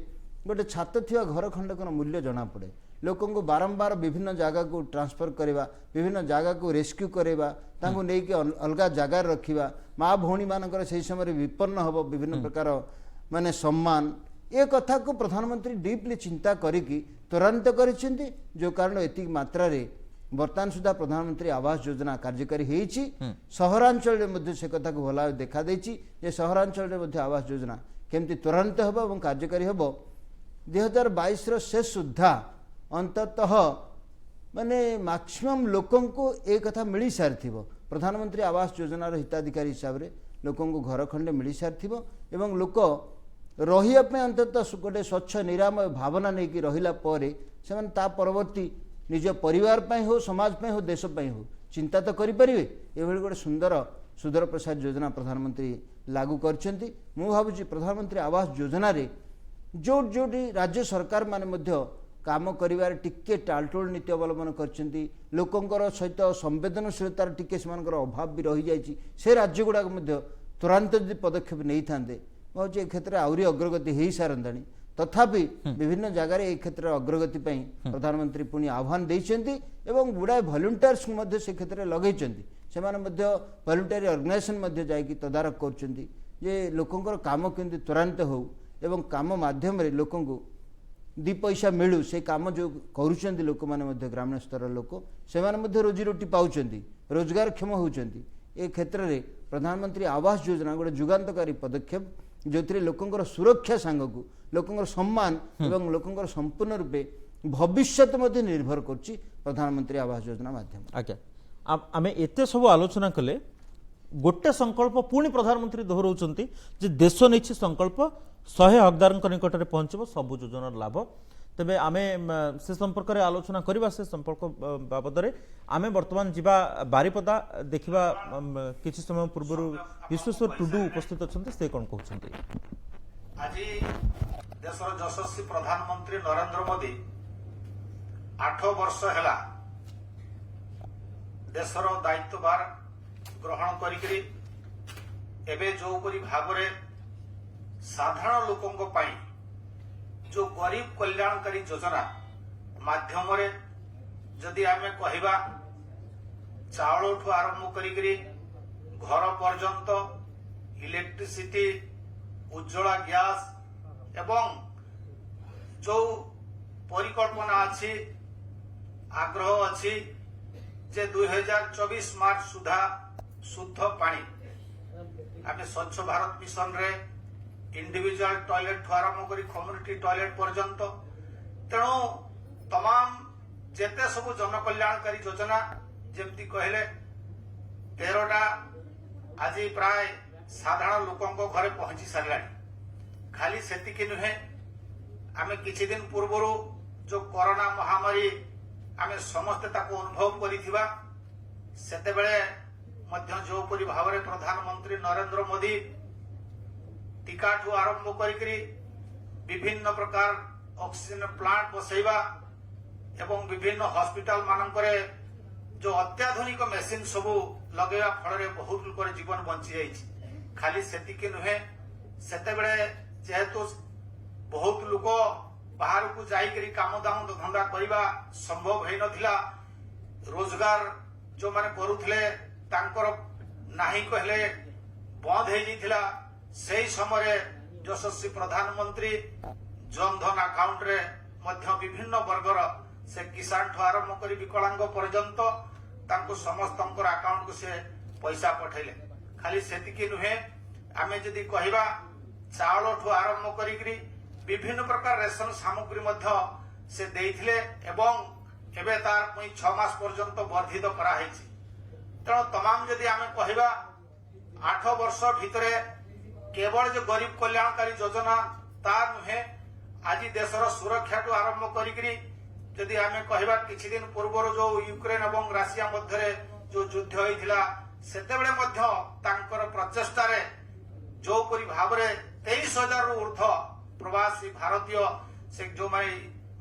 गोटे छात थिवा घर खंडकर मूल्य जना पड़े। लोकन को बारंबार विभिन्न जगह को ट्रांसफर करवा विभिन्न जगह को रेस्क्यू करवा तांको नेकी अलगा जगह रखिबा माँ भौणी मानकर से समय विपन्न हब विभिन्न प्रकार माने सम्मान ए कथा को प्रधानमंत्री डीपली चिंता करिकी तुरंत करिसेंती। जो कारण एति मात्रा रे वर्तमान सुधा प्रधानमंत्री आवास योजना कार्यकारी हेइची। सहरांचल रे मध्ये से कथा को भला देखा देछि जे सहरांचल रे मध्ये आवास योजना केमती तुरंत हब एवं कार्यकारी हब 2022 रो शेष सुधा अंततः माने मैक्सिमम लोकन को एक कथा मिली सारिथिबो। प्रधानमंत्री आवास योजना हिताधिकारी हिसाब रे लोकन को घर खंडे मिली सारिथिबो एवं लोक रहिया पे अंततः गोटे स्वच्छ निरामय भावना नहीं कि रहिला परे से ता परवर्ती निज परिवार पाई हो समाज पाई हो देश पाई हो चिंता तो करि परिबे। एभली गोटे सुंदर सुदर प्रसाद योजना प्रधानमंत्री लागू करछंती। मु भाबुची प्रधानमंत्री आवास योजना रे जो राज्य सरकार माने मध्य काम करिवार टिके टालटोल नीति अवलंबन करछंती। लोकंकर सहित संवेदनशीलतार टिके सेमानकर अभाव भी रही जाइछि। से राज्य गुडा मध्य तुरंत यदि पदक्षेप नहीं थांते भावुची ए क्षेत्र आउरी अग्रगति हेई सारंतानी। तथापि विभिन्न जगार ए क्षेत्र अग्रगति पई प्रधानमंत्री पुणी आह्वान देइछंती एवं गुडाए वॉलंटियर्स मध्य से क्षेत्र लगेइछंती। सेमाने मध्य वॉलंटियरी ऑर्गेनाइजेशन मध्य जाइकी तदारक करछंती जे लोकंकर काम केंति तुरंत हो एवं काम माध्यम रे लोकन को 2 पैसा मिलू से काम जो करुचंती लोक माने मध्य ग्रामीण स्तर लोक से रोजी रोटी पाउचंती रोजगार क्षम होउचंती। ए क्षेत्र रे प्रधानमंत्री आवास योजना गोटे जुगान्तकारी पदक्षेप जो लोकंकर सुरक्षा सांगकू लोकंकर सम्मान एवं लोकंकर संपूर्ण रूपे भविष्यत मध्य निर्भर करछि प्रधानमंत्री आवास योजना माध्यम। आज्ञा आमे एते सब आलोचना कले गोटे संकल्प पुणी प्रधानमंत्री दोहराउछंती जे देश नहीं संकल्प 100 हकदार निकट में पहुंचब सबु योजनार लाभ। तेबे आमे से संपर्क में आलोचना करबा से संपर्क बाबद आमे वर्तमान जीवा बारिपदा देखिबा किछि समय पूर्व विश्वेश्वर टुडू उपस्थित अछंती से कोन कहउछंती। आज देशर यशस्वी प्रधानमंत्री नरेंद्र मोदी 8 वर्ष हैला देशर दायित्वभार ग्रहण करिकरी एबे जो परि भागरे साधारण लोकंक पाई जो गरीब कल्याणकारी योजना माध्यम रे जदि आमे कहिबा चाउल ठू आरंभ करिकरी घर पर्यंत इलेक्ट्रिसिटी उज्ज्वला गैस एवं जो परिकल्पना अच्छी आग्रह अच्छी जे 2024 मार्च सुधा शुद्ध पानी आम स्वच्छ भारत मिशन रे इंडिविजुअल टॉयलेट आरंभ कर कम्युनिटी टॉयलेट पर्यंत तेणु तमाम जेते सब जनकल्याणकारी योजना जमती कहले 13टा आज प्राय साधारण लोकों घरे पहुंची सारा खाली सेतिकी नुहे आमे किछि दिन पूर्व जो कोरोना महामारी आमे समस्ते ताको अनुभव करिथिबा सेतेबेले मध्य जो परि भावरे प्रधानमंत्री नरेंद्र मोदी टीकाठू आरंभ करिकरी विभिन्न प्रकार ऑक्सीजन प्लांट बसैबा एवं विभिन्न हॉस्पिटल मानकरे जो अत्याधुनिक मेसिन सब लगेवा फल बहुत लोकर जीवन बंची जाइछि खाली सेतिकी नुहे सेतेबेले जेहेतु बहुत लोक बाहर को जाइकरी काम दाम धंदा करबा संभव है नथिला रोजगार जो माने करूथले तांकर नाही कहले बंद हो जाइथिला सेही समय यशस्वी प्रधानमंत्री जनधन अकाउंट रे मध्य विभिन्न वर्गर से किसान ठू आरंभ कर विकलांग पर्यंत तांको समस्तंकर अकाउंट को से पैसा पठेले खाली सेतिकी नुहे आमे जदि कहबा चावल ठू आरंभ करिकरी विभिन्न प्रकार रेशन सामग्री मध्य से देइथिले एवं एबे तार 6 मास पर्यंत वर्धित करा हैछि तेणु तमाम जदि आमे कहबा 8 वर्ष भितरे केवल जो गरीब कल्याणकारी योजना ता नुहे आज देशर सुरक्षा ठू आरंभ करिकरी जदि आमे कहबा किछि दिन पूर्व जो यूक्रेन एवं राशिया मध्य जो युद्ध होइथिला सेतेबेले मध्य तांकर प्रचेष्टा रे जो परि भावरे 23,000 रु ऊर्ध्व प्रवासी भारतीय से जो माई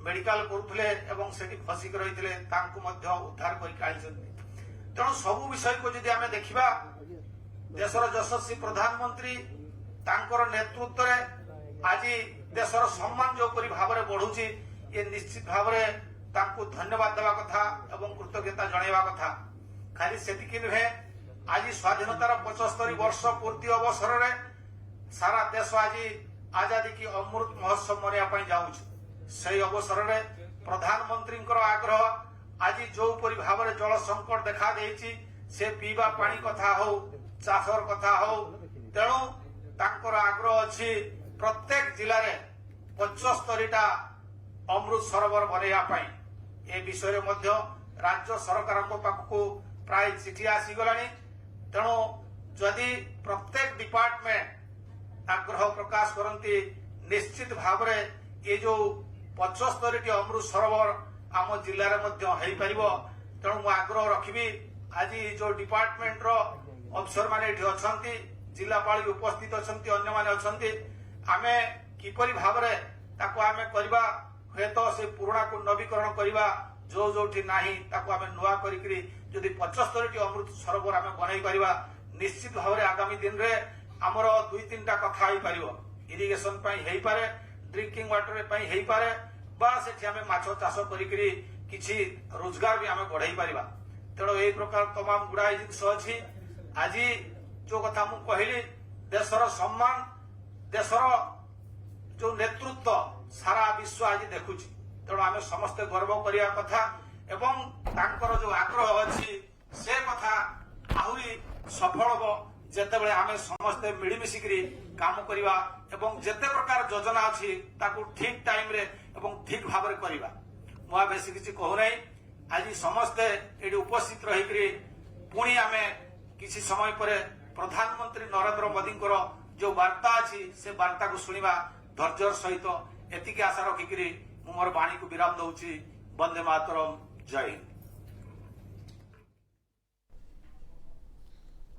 मेडिकल करुले एवं सेठी फसिक रही तांको मध्य उद्धार कर तेणु सबु विषय को जदि आमे देखिबा देशर यशस्वी प्रधानमंत्री तांकर नेतृत्व रे आज देशर सम्मान जो परि भावरे बढ़ुची ये निश्चित भावरे तांको धन्यवाद देवा कथा एवं कृतज्ञता जणैबा कथा खाली सेतिकी नुहे आज स्वाधीनतार 75 वर्ष पूर्ति अवसर रे सारा देश आज आजादी की अमृत महोत्सव मनिया जाऊँ से अवसर में प्रधानमंत्री आग्रह आज जो परि भाव में जल संकट देखा देइछि से पीवा पानी कथा हो चाषर कथा हो तेणु तांकर आग्रह अच्छी प्रत्येक जिले में 75टा अमृत सरोवर बनैया ए विषय मध्य राज्य सरकार पाखक प्राय चिठी आसीगलानी तेणु जदि प्रत्येक डिपार्टमेंट आग्रह प्रकाश करती निश्चित भाव में ये जो 75टी अमृत सरोवर आम जिले में तेणु मु आग्रह रखी आज जो डिपार्टमेंट रो अफसर माने अच्छा जिलापाल उपस्थित अच्छा अन्य माने अच्छा आमे किपरि भाव में करवा हे तो से पुराणा को नवीकरण करवा जो जो नाही ताको आमे नुआ करी जदि 75टी अमृत सरोवर आमे बनई परिबा निश्चित भाव में आगामी दिन रे आमर 2-3टा कथा हो पार इरिगेशन हो पारे ड्रिंकिंग वाटर हो पारे बा से आमे माछ चाष करी किछि रोजगार भी आमे बढ़ाई पारिबा तेणु यही प्रकार तमाम गुड़ाई जिनस अच्छी आज जो कथा मु कहली देशर सम्मान देशर जो नेतृत्व सारा विश्व आज देखुची तेणु आमे समस्ते गर्व करिया कथा एवं तांकर जो आग्रह अच्छी से कथा आहुरी सफल हो जेतेबेले आमे समस्ते मिलिमिशिकरी काम करिबा एवं जेते प्रकार योजना अच्छी ताकू ठीक टाइम रे एवं ठीक भाव में करिबा मुआ बेसी किछि कहू नै आज समस्ते एडी उपस्थित रही पुणी आमे किछि समय पर प्रधानमंत्री नरेंद्र मोदी जो वार्ता अच्छी से वार्ता को सुनिबा धैर्य सहित एतिकी आशा रखिकरी मु मोर वाणी को विराम दउची वंदे मातरम जय हिंद।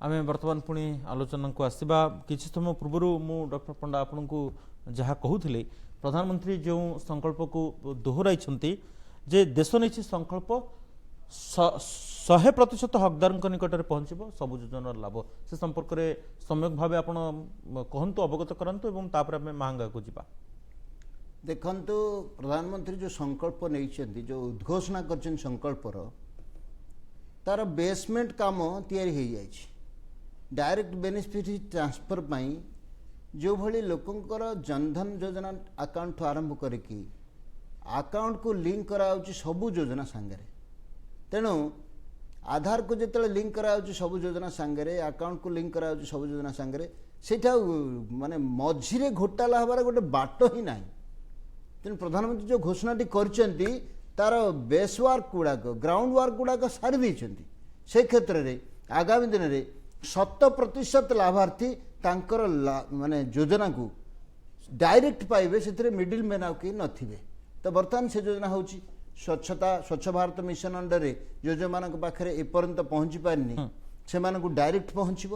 आमे वर्तमान पुणी आलोचना को आसवा किछि समय पूर्व मु डॉक्टर पंडा आपन को जहा कहूथिले प्रधानमंत्री जो संकल्प को दोहराई जे देश नहीं संकल्प 100% हकदार निकट में पहुंचब सबु योजना लाभ से संपर्क में सम्यक भाव आप कहतु अवगत करंतु एवं तापर आमे महंगा को जीवा देखंतु प्रधानमंत्री जो संकल्प नहीं जो उद्घोषणा कर संकल्पर तार बेसमेंट काम तैयारी हो जाइए डायरेक्ट बेनिफिट ट्रांसफर पाई जो भली लोकंकर जनधन योजना अकाउंट आरंभ करके ଆକାଉଣ୍ଟ को लिंक କରାଯାଉଛି ସବୁ ଯୋଜନା ସାଙ୍ଗରେ। ତେଣୁ आधार को जिते लिंक कराऊँ सब योजना सांगे आकाउंट को लिंक कराऊँ सब योजना सांगे सेटा माने मझिरे घोटाला हबार गोटे बाट ही ना। तेणु प्रधानमंत्री जो घोषणाटी करछंती तार बेस वर्क गुड़ाक ग्राउंड वर्क गुड़ाक सारी देइछंती। से क्षेत्र में आगामी दिन में 100% लाभार्थी तांकर माने योजना को डायरेक्ट पाइबे से मिडिल मैन आउ के नथिबे। तो बर्तमान से योजना होची स्वच्छ भारत मिशन अंडर जो जो मान पाखे एपर्यंत पहुँची पारनी से डायरेक्ट पहुँचब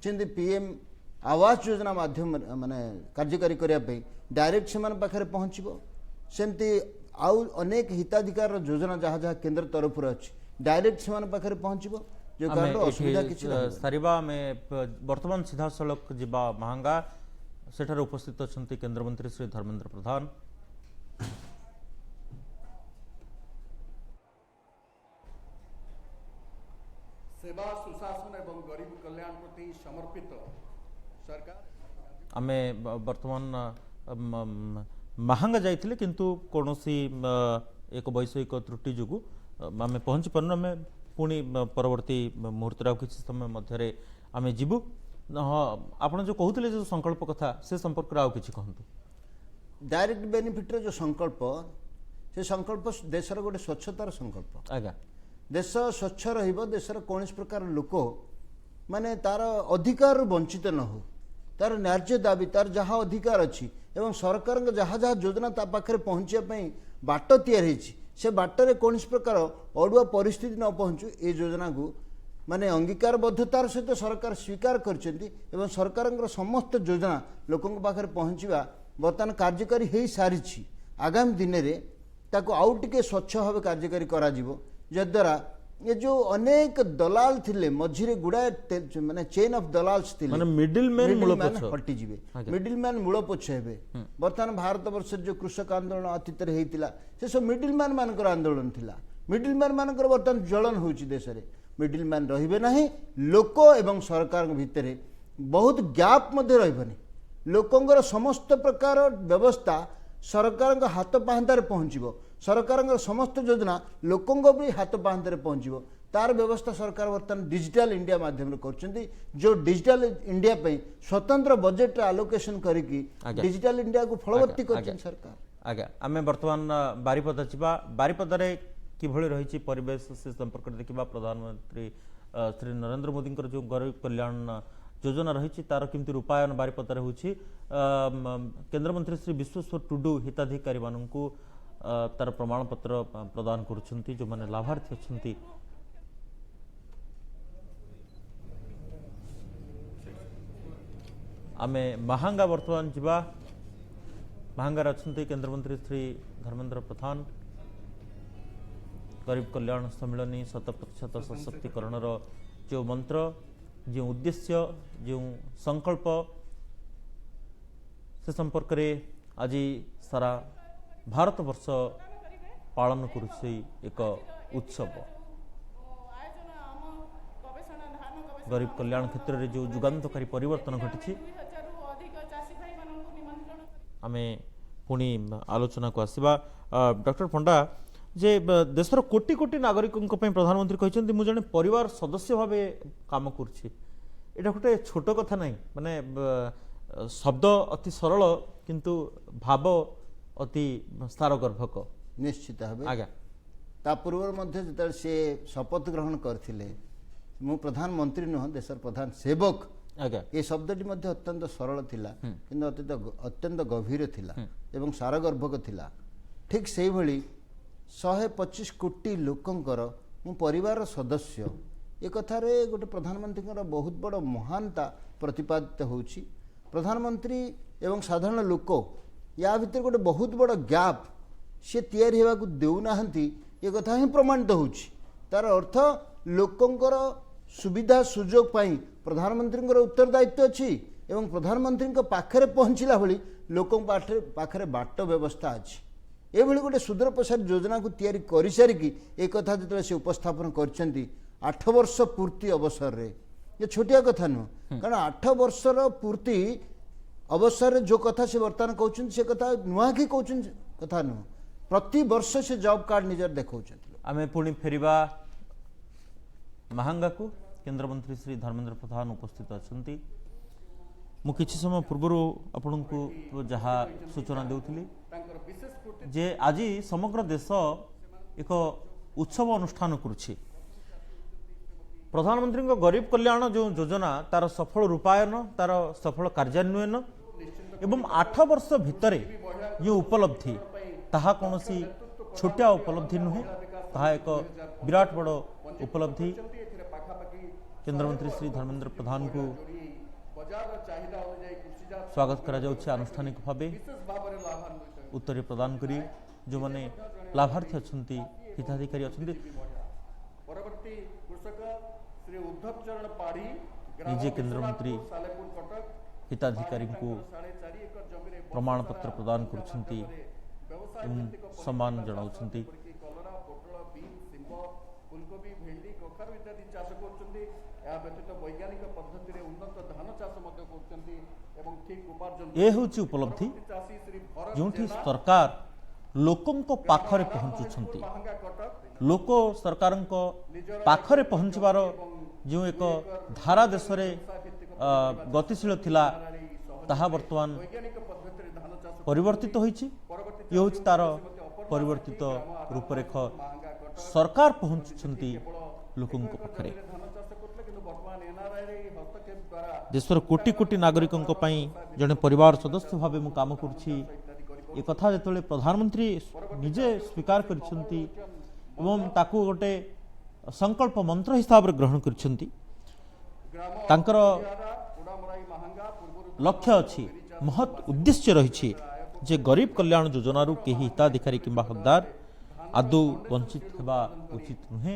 जमी पीएम आवास योजना माध्यम माने कार्यकारी करने डायरेक्ट से पाखे पहुँचब सेमती आउ अनेक हिताधिकार योजना जहाँ जहाँ केंद्र तरफ अच्छी डायरेक्ट से पाखे पहुँचब जो कारण असुविधा किसी सारिबा में वर्तमान सीधा सड़क जीवा महंगा सेठार उपस्थित अच्छा केंद्रमंत्री श्री धर्मेंद्र प्रधान। सेवा सुशासन एवं गरीब कल्याण प्रति समर्पित सरकार आमे वर्तमान महंगा जाइथिले किंतु कोनोसी एक वैषयिक त्रुटि जोगु आमे पहुंची परन आमे पुणी परवर्ती मुहूर्त किसी समय मध्य आमे जीवु। आपण जो कहते जो संकल्प कथा से संपर्क आउ किछि कहंतु। डायरेक्ट बेनिफिट जो संकल्प से संकल्प देशर गोटे स्वच्छतार संकल्प। आज्ञा देश स्वच्छ रहिबो देशर कौन प्रकार लोक माने तार अधिकार वंचित न हो तार न्याय्य दाबी तार जहाँ अधिकार अच्छी एवं सरकार जहाँ जहाँ योजना ता पाखे पहुँचापी बाट तैयारी से बाटर कौन प्रकार अड़ुआ परिस्थिति न पहुँचू ये योजना को माने अंगीकारबद्धतार सहित सरकार स्वीकार कर सरकार समस्त योजना लोकों पाखे पहुँचवा बर्तमान कार्यकारी हो सारी आगामी दिन में ताको आउ टिके स्वच्छ भाव कार्यकारी करा जिवो जद्वारा ये जो अनेक दलाल थिले मझिरे गुड़ाए माने चेन ऑफ दलाल्स थिले माने मिडिल मैन हटि जिवे मिडिल मैन मूलपोछ हेबे। वर्तमान भारत वर्ष जो कृषक आंदोलन अतीत रे हेतिला से सब मिडिल मैन मानकर आंदोलन थिला। मिडिल मैन मानकर वर्तमान ज्वलन होउची देश रे मिडिल मैन रहिबे नाही लोक एवं सरकार भितर बहुत गैप मध्ये रहबनी लोकंगर समस्त प्रकार व्यवस्था सरकार हाथ पाहंतारे पहुँचब सरकार समस्त योजना लोकों भी हाथ पाहंतारे पहुँचब तार व्यवस्था सरकार बर्तमान डिजिटल इंडिया माध्यम कर जो डिजिटल इंडिया पे स्वतंत्र बजेट आलोकेशन करके डिजिटल इंडिया को फलवती कर सरकार। आज्ञा आमे वर्तमान बारिपदा जीवा बारिपदारे किभଳି रही परिवेश से संपर्क देखा प्रधानमंत्री श्री नरेंद्र मोदी जो गरीब कल्याण योजना रही तार किमती रूपायन बारिपदारे होछि केंद्रमंत्री श्री विश्वेश्वर टुडू हिताधिकारी मानू तार प्रमाण पत्र प्रदान करुछंती जो माने लाभार्थी अछंती। आमे महांगा वर्तमान जीवा महांगार अछंती केंद्रमंत्री श्री धर्मेंद्र प्रधान गरीब कल्याण सम्मिलनी 100% सशक्तिकरण जो मंत्र जो उद्देश्य जो संकल्प से संपर्क रे आज सारा भारत वर्ष पालन करुछि एक उत्सव गरीब कल्याण क्षेत्र में जो जुगान्तकारी परिवर्तन घटी आमे पुणी आलोचना को आसवा। डॉक्टर पंडा जे देशर कोटी कोटी नागरिकों प्रधानमंत्री कहते मुझे जड़े परिवार सदस्य भाव काम करा गोटे छोट कथा ना माने शब्द अति सरल किंतु भाव अति सारगर्भक निश्चित भाव। आज्ञा ता पूर्व मध्य जो से शपथ ग्रहण करथिले मु प्रधानमंत्री नुह देशर प्रधान सेवक आज्ञा ये शब्दटी मध्य अत्यंत सरल थिला किंतु अत्यंत गभीर थिला एवं सारगर्भक थिला। ठीक से भली 125 कोटी लोकंकर मु परिवार सदस्य ए कथारे गोटे प्रधानमंत्री बहुत बड़ महानता प्रतिपादित होउछि। प्रधानमंत्री एवं साधारण लोक या भितर गोटे बहुत बड़ गैप सी तैयारी होगा देउनाहांती ये कथा ही प्रमाणित होउछि। तार अर्थ लोकंकर सुविधा सुजोग पाई प्रधानमंत्री उत्तरदायित्व अच्छी एवं प्रधानमंत्री पाखरे पहुँचला भली लोकों पाखरे बाट व्यवस्था अच्छी ये गोटे सुदूर प्रसारी योजना को तैयारी कर सारिकी एक कथा जो से उपस्थापन कर 8 वर्ष पूर्ति अवसर रे ये छोटिया कथा नुह कारण 8 वर्षर पूर्ति अवसर जो कथा से बर्तमान कहते से कथा नुआ कि कहते कथा नुह प्रति वर्ष से जॉब कार्ड निजर देखौछन। आमे पुणी फेरिबा महांगा को केंद्र मंत्री श्री धर्मेंद्र प्रधान उपस्थित अछंती। मु किछि समय पूर्व आपन को जहा सूचना देउथिली जे आज समग्र देश एक उत्सव अनुष्ठान करुछि। प्रधानमंत्री गरीब कल्याण जो योजना तार सफल रूपायन तार सफल कार्यान्वयन एवं 8 वर्ष भितरे जो उपलब्धि ताहा कोनोसी छोटिया उपलब्धि नुहे, ताहा एक विराट बड़ उपलब्धि। केंद्र मंत्री श्री धर्मेंद्र प्रधान को स्वागत करा जाउछि आनुष्ठानिक भावे। उत्तर प्रदान करी जो माने लाभार्थी अछंती हिताधिकारी अछंती निजे केंद्र मंत्री हिताधिकारी को प्रमाण पत्र प्रदान करुछंती सम्मान जनाउछंती। ये होची उपलब्धि जोठी सरकार लोकं को पाखरे पहुंचुछंती। लोक सरकार पाखरे पहुंचबार जो एक धारा देश रे गतिशील थिला ताहा वर्तमान परिवर्तित होईछि। ये होची तार परिवर्तित रूपरेख। सरकार पहुंचुछंती लोकं को पाखरे। देशर कोटी कोटी नागरिकों जड़े परिवार सदस्य भाव मु काम करुछि ए कथा जेतले प्रधानमंत्री निजे स्वीकार करिसेंती एवं ताकू गोटे संकल्प मंत्र हिसाब रे ग्रहण करिसेंती। तांकर लक्ष्य अछि, महत् उद्देश्य रही जे गरीब कल्याण योजना रु केही हिताधिकारी किंबा हकदार आदौ वंचित हेबा उचित नुहे।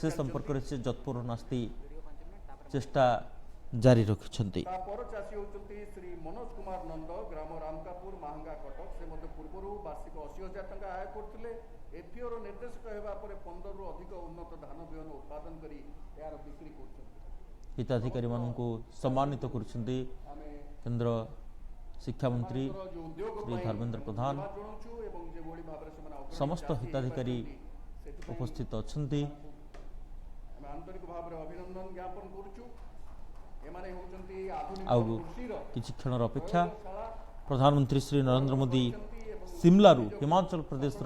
से संपर्क रे से जतपुर नास्ती चेष्टा जारी रखिछंती। श्री मनोज कुमार नंद ग्राम रामकापुर महांगा कटक से पूर्व वार्षिक 80,000 टंका आय करथिले। एफपीओ रो निर्देशक हेबा परे 15 रु अधिक उन्नत धान बिहन उत्पादन करी यार बिक्री करछथि। हिताधिकारी माननको सम्मानित करछंती केंद्र शिक्षा मंत्री श्री धर्मेंद्र प्रधान। समस्त हिताधिकारी उपस्थित अछंती। आंतरिक भाव रे अभिनंदन ज्ञापन करूछु। आउ किछि क्षण अपेक्षा प्रधानमंत्री श्री नरेंद्र मोदी शिमलारू हिमाचल प्रदेश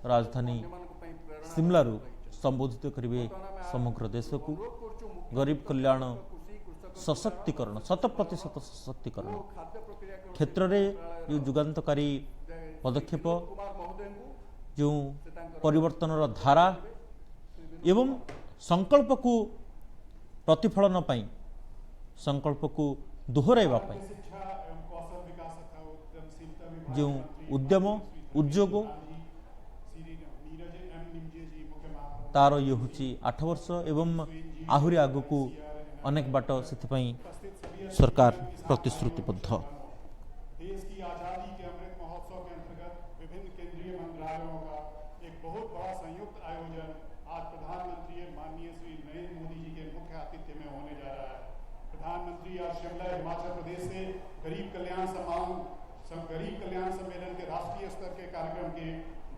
राजधानी शिमलारू संबोधित करेंगे समग्र देश को। गरीब कल्याण सशक्तिकरण 100% सशक्तिकरण क्षेत्र में जो जुगान्तकारी पदक्षेप जो परिवर्तन धारा एवं संकल्प को प्रतिफलन पाई संकल्प को दोहराइबा पाई जो उद्यम उद्योग तार ये हूँ 8 वर्ष एवं आहुरी आगु को अनेक बाट से सरकार प्रतिश्रुतिबद्ध। देश की आजादी के अमृत महोत्सव के अंतर्गत विभिन्न केंद्रीय मंत्रालयों का एक बहुत बड़ा संयुक्त आयोजन आज प्रधानमंत्री माननीय श्री नरेंद्र मोदी जी के मुख्य आतिथ्य में होने जा रहा है। प्रधानमंत्री आज शिमला हिमाचल प्रदेश से गरीब कल्याण सम्मेलन के राष्ट्रीय स्तर के कार्यक्रम के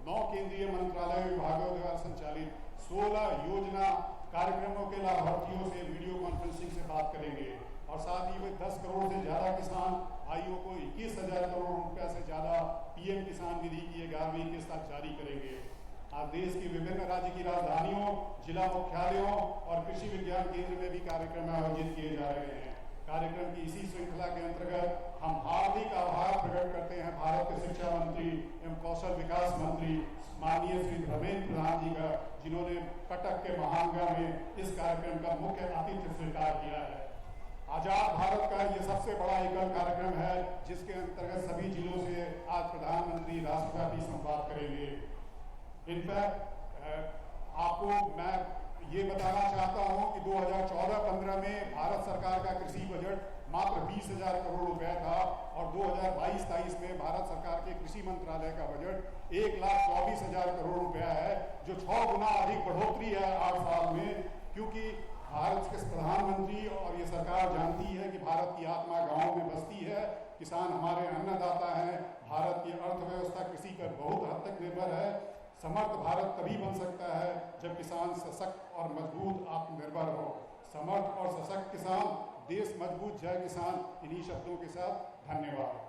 9 केंद्रीय मंत्रालय विभागों द्वारा संचालित 16 योजना कार्यक्रमों के लाभार्थियों से वीडियो कॉन्फ्रेंसिंग से बात करेंगे और साथ ही वे 10 करोड़ से ज्यादा किसान भाइयों को 21,000 करोड़ रुपया से ज्यादा पीएम किसान निधि की 11वीं किस्त जारी करेंगे। आज देश की विभिन्न राज्य की राजधानियों, जिला मुख्यालयों और कृषि विज्ञान केंद्र में भी कार्यक्रम आयोजित किए जा रहे हैं। कार्यक्रम की इसी श्रृंखला के अंतर्गत हम हार्दिक आभार प्रकट करते हैं भारत के शिक्षा मंत्री एवं कौशल विकास मंत्री माननीय श्री धर्मेंद्र प्रधान जी का, जिन्होंने कटक के महांगा में इस कार्यक्रम का मुख्य आतिथ्य स्वीकार किया है। आजाद भारत का ये सबसे बड़ा एकल कार्यक्रम है जिसके अंतर्गत सभी जिलों से आज प्रधानमंत्री राष्ट्रव्यापी संवाद करेंगे। इनफैक्ट आपको मैं ये बताना चाहता हूं कि 2014-15 में भारत सरकार का कृषि बजट मात्र 20,000 करोड़ रुपए था और 2022-23 में भारत सरकार के कृषि मंत्रालय का बजट 1,24,000 करोड़ रुपया है, जो 6 गुना अधिक बढ़ोतरी है 8 साल में। क्योंकि भारत के प्रधानमंत्री और ये सरकार जानती है कि भारत की आत्मा गाँव में बसती है, किसान हमारे अन्नदाता हैं, भारत की अर्थव्यवस्था कृषि पर बहुत हद तक निर्भर है। समर्थ भारत तभी बन सकता है जब किसान सशक्त और मजबूत आत्मनिर्भर हो। समर्थ और सशक्त किसान, देश मजबूत, जय किसान। इन्हीं शब्दों के साथ धन्यवाद।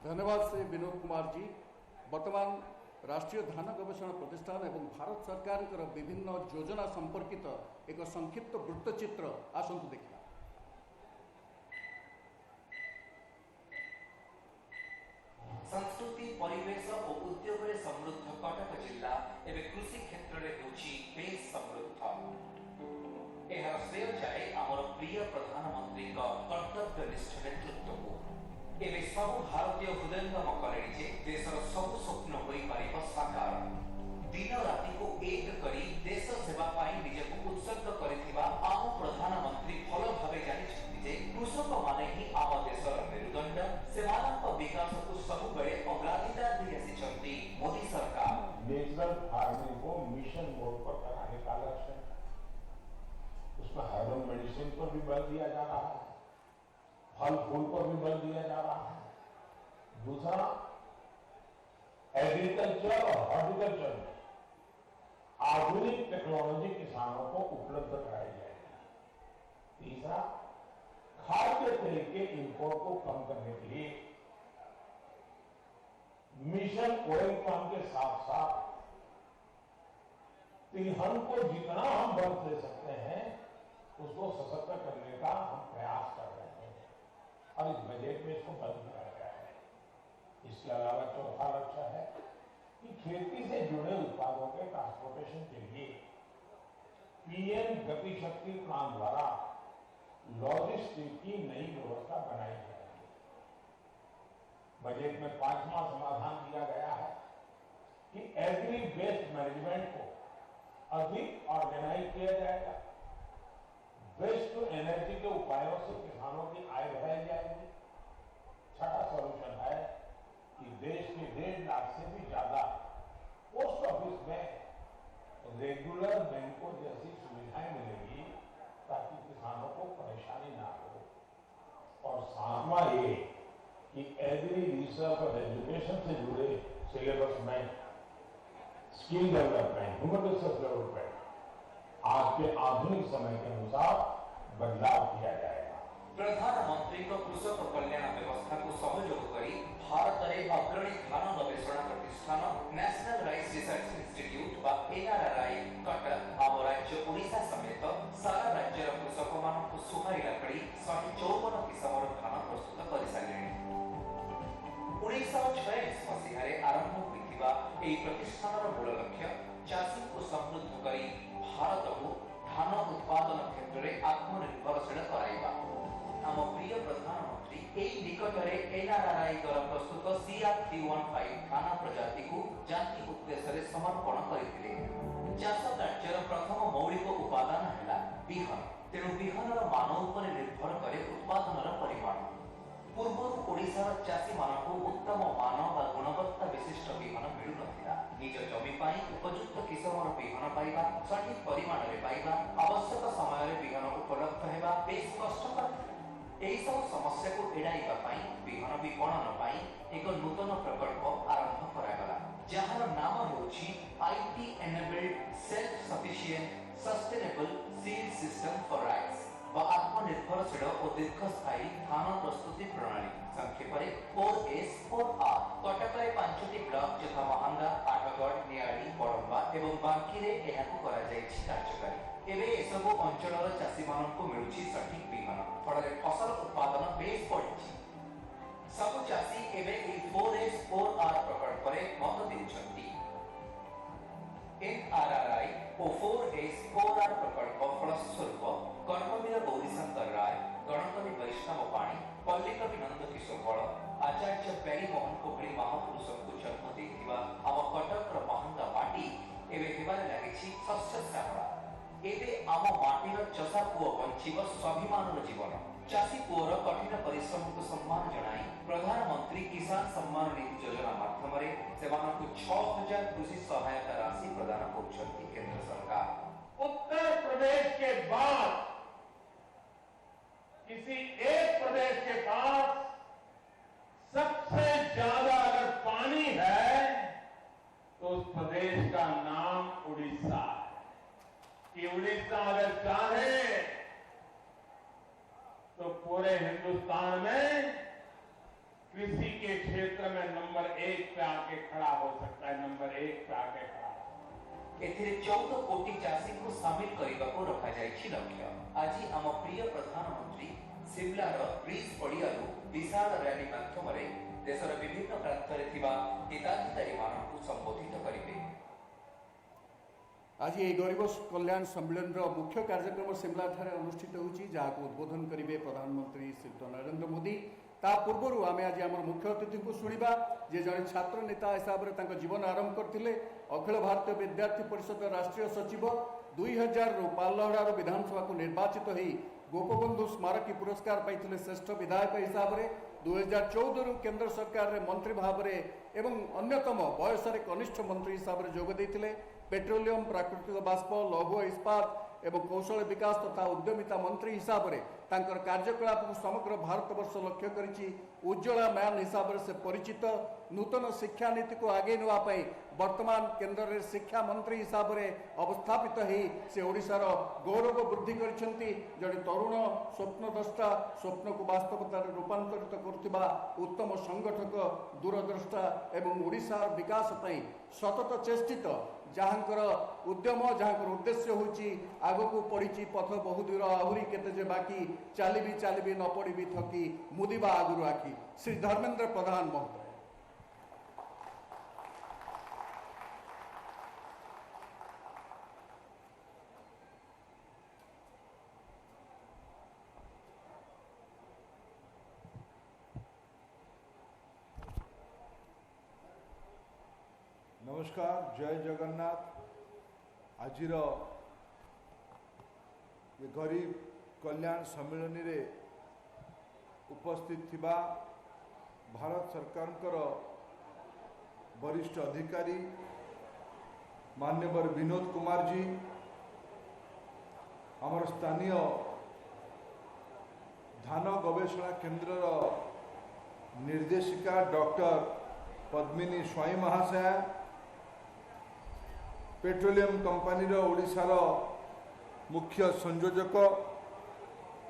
धन्यवाद से विनोद कुमार जी। वर्तमान राष्ट्रीय धान गवेषणा प्रतिष्ठान एवं भारत सरकार विभिन्न योजना संपर्कित एक संक्षिप्त वृत्तचित्र आसंतु देखिए। संस्कृति, परिवेश और उद्योग में समृद्ध कटक जिला एवं कृषि क्षेत्र में होची बेस समृद्ध। यह श्रेय जाए आमर प्रिय प्रधानमंत्री कर्तव्यनिष्ठ नेतृत्व को। एवं सब भारतीय हृदयंगम करे जे देशर सब स्वप्न होई पारिब साकार। दिन राति को एक करी देश सेवा पाई निजको उत्सर्ग करिथिबा आम प्रधानमंत्री फल भावे जानिछथि जे कृषक माने ही आम देशर मेरुदंड। सेमानक विकास को सब बेले अग्राधिकार दी आसिछथि मोदी सरकार। नेचुरल फार्मिंग को मिशन मोड पर कराने का लक्ष्य, उसमें हर्बल मेडिसिन पर भी बल दिया जा रहा है, फल फूल पर भी बल दिया जा रहा है। दूसरा, एग्रीकल्चर और हॉर्टिकल्चर में आधुनिक टेक्नोलॉजी किसानों को उपलब्ध कराई जाएगी। तीसरा, खाद्य तेल के इंपोर्ट को कम करने के लिए मिशन ऑयल पाम के साथ साथ तिलहन को जितना हम बल दे सकते हैं उसको सशक्त करने का हम प्रयास कर रहे हैं और इस बजट में इसको बल दिया गया है। इसके अलावा चौथा लक्ष्य है कि खेती से जुड़े उत्पादों के ट्रांसपोर्टेशन के लिए पीएम गति शक्ति प्लान द्वारा लॉजिस्टिक की नई व्यवस्था बनाई जाएगी। बजट में 5वां समाधान दिया गया है कि एग्री वेस्ट मैनेजमेंट को अधिक ऑर्गेनाइज किया जाएगा। वेस्ट टू एनर्जी के उपायों से किसानों की आय बढ़ाई जाएगी। छठा सॉल्यूशन है कि देश के 1.5 लाख से भी ज्यादा पोस्ट ऑफिस में रेगुलर बैंकों जैसी सुविधाएं मिलेगी ताकि किसानों को परेशानी ना हो। और सातवां ये कि एग्री रिसर्च और एजुकेशन से जुड़े सिलेबस में skill development, human resource development आज के आधुनिक समय के अनुसार बदलाव किया जाएगा। प्रधानमंत्री को कृषक कल्याण व्यवस्था को सहयोग करी भारत में अग्रणी धान गवेषणा प्रतिष्ठान नेशनल राइस रिसर्च इंस्टीट्यूट व एनआरआई कटक आम राज्य ओडिशा समेत सारा राज्यर कृषक मानक सुहाइला करी 54 किस्म धान प्रस्तुत कर सारे। 1946 मसीह आरंभ होइथिबा एही प्रतिष्ठानर मूल लक्ष्य चाषी को समृद्ध करी भारत को धान उत्पादन क्षेत्र में आत्मनिर्भरशील कराइबा। आम प्रिय प्रधानमंत्री एही निकटरे एनआरआई द्वारा प्रस्तुत CR315 धान प्रजाति को जाति उद्देश्य समर्पण करथिले। चाष कार्यर प्रथम मौलिक उपादान है बिहन। तेणु बिहनर मान उपर निर्भर करे उत्पादनर परिमाण। पूर्व ओडिशार चाषी मानक उत्तम मान व गुणवत्ता विशिष्ट बिहन मिलु नथिला। निज जमी पाई उपयुक्त किस्मर बिहन पाइबा, सठिक परिमाण रे पाइबा, आवश्यक समय रे बिहन उपलब्ध हेबा बेस कष्टकर थिला। एही सब समस्या को एड़ाइबा पाई बिहन विपणन पाई एक नूतन प्रकल्प आरंभ करागला, जहार नाम होछि IT enabled self sufficient sustainable seed system for rice व आत्मनिर्भरशील और दीर्घस्थायी धान प्रस्तुति प्रणाली संक्षेप 4S4R। कटक 5टी ब्लॉक यथा महांगा, आठगढ़, नियाड़ी, बड़म्बा एवं बांकी रे एहाकु करा जायछि कार्यकारी। एबे एसबु अंचलर चाषी माननको मिलुछि सठिक बिहन, फଳରେ फसल उत्पादन बेस बढ़िछि। सब चाषी एबे ए 4S4R प्रकल्प रे मत देउछन्ति। एनआरआई और 4S4R प्रकल्प फलस्वरूप कर्मवीर गौरीशंकर राय, गणकवि वैष्णव पाणी, पल्लिकवि नंदकिशोर बल, आचार्य प्यारी मोहन कोहली महापुरुष को जन्म देथिबा आम कटकर महांगा माटी एबे हेबारे लागिछि शस्य श्यामला। एबे आम माटीर चषा पुओ बंचिब स्वाभिमानर जीवन। चाषी पुओर कठिन परिश्रम को सम्मान जणाई प्रधानमंत्री किसान सम्मान निधि योजना माध्यम रे सेमानकु 6000 कृषि सहायता राशि प्रदान करुछन्ति केंद्र सरकार। उत्तर प्रदेश के बाद किसी एक प्रदेश के पास उड़ीसा अगर चाहे तो पूरे हिंदुस्तान में कृषि के क्षेत्र में नंबर 1 पे आके खड़ा हो सकता है, नंबर 1 पे आके खड़ा हो सकता है। एथिरे 14 कोटी चाषी को शामिल करने को रखा जायछि लक्ष्य। आज आम प्रिय प्रधानमंत्री सिमलार ब्रिज पड़ियारू विशाल रैली माध्यम देशर विभिन्न प्रांत में हिताधिकारी मानक संबोधित करेंगे। आज ये गरीब कल्याण सम्मेलन मुख्य कार्यक्रम सिमला ठारे अनुष्ठित होछि, जहां उद्बोधन करेंगे प्रधानमंत्री श्री नरेंद्र मोदी। ता पूर्व आम आज आम मुख्य अतिथि को शुणा जे जड़े छात्र नेता हिसाब से जीवन आरंभ करते अखिल भारतीय विद्यार्थी परिषद राष्ट्रीय सचिव 2000 पालहड़ार विधानसभा को निर्वाचित हो गोपबंधु स्मारकी पुरस्कार पाई श्रेष्ठ विधायक हिसाब से 2014 केंद्र सरकार रे मंत्री भाव में एवं अन्यतम बयस कनिष्ठ मंत्री हिसाब से जोग देते। पेट्रोलियम प्राकृतिक बाष्प लौह इस्पात एवं कौशल विकास तथा उद्यमिता मंत्री हिसाब से तांकर कार्यकलाप को समग्र भारतवर्ष लक्ष्य करिछि। उज्ज्वला मैन हिसाब से परिचित नूतन शिक्षा नीति को आगे नापी वर्तमान केंद्र में शिक्षा मंत्री हिसाब से अवस्थापित ही से ओडिशार गौरव वृद्धि करिसेंति। जड़े तरुण स्वप्नद्रष्टा स्वप्न को वास्तवता रूपांतरित करुवा उत्तम संगठक दूरद्रष्टा एवं ओडिशार विकास पई सतत चेष्टित जहाँकर उद्यम जहाँकर उद्देश्य होची आगको पड़ी पथ बहु दूर आहरी केते बाकी चालिबी न पड़ी थकी मुदिबा आगुरु आखि श्री धर्मेंद्र प्रधान महोदय। नमस्कार, जय जगन्नाथ। आज ये गरीब कल्याण सम्मेलन रे उपस्थित थिबा भारत सरकार वरिष्ठ अधिकारी माननीय विनोद कुमार जी, आमर स्थानीय धान गवेषणा केंद्र निर्देशिका डॉक्टर पद्मिनी स्वाई महाशया, पेट्रोलियम कंपनी ओडिशार मुख्य संयोजक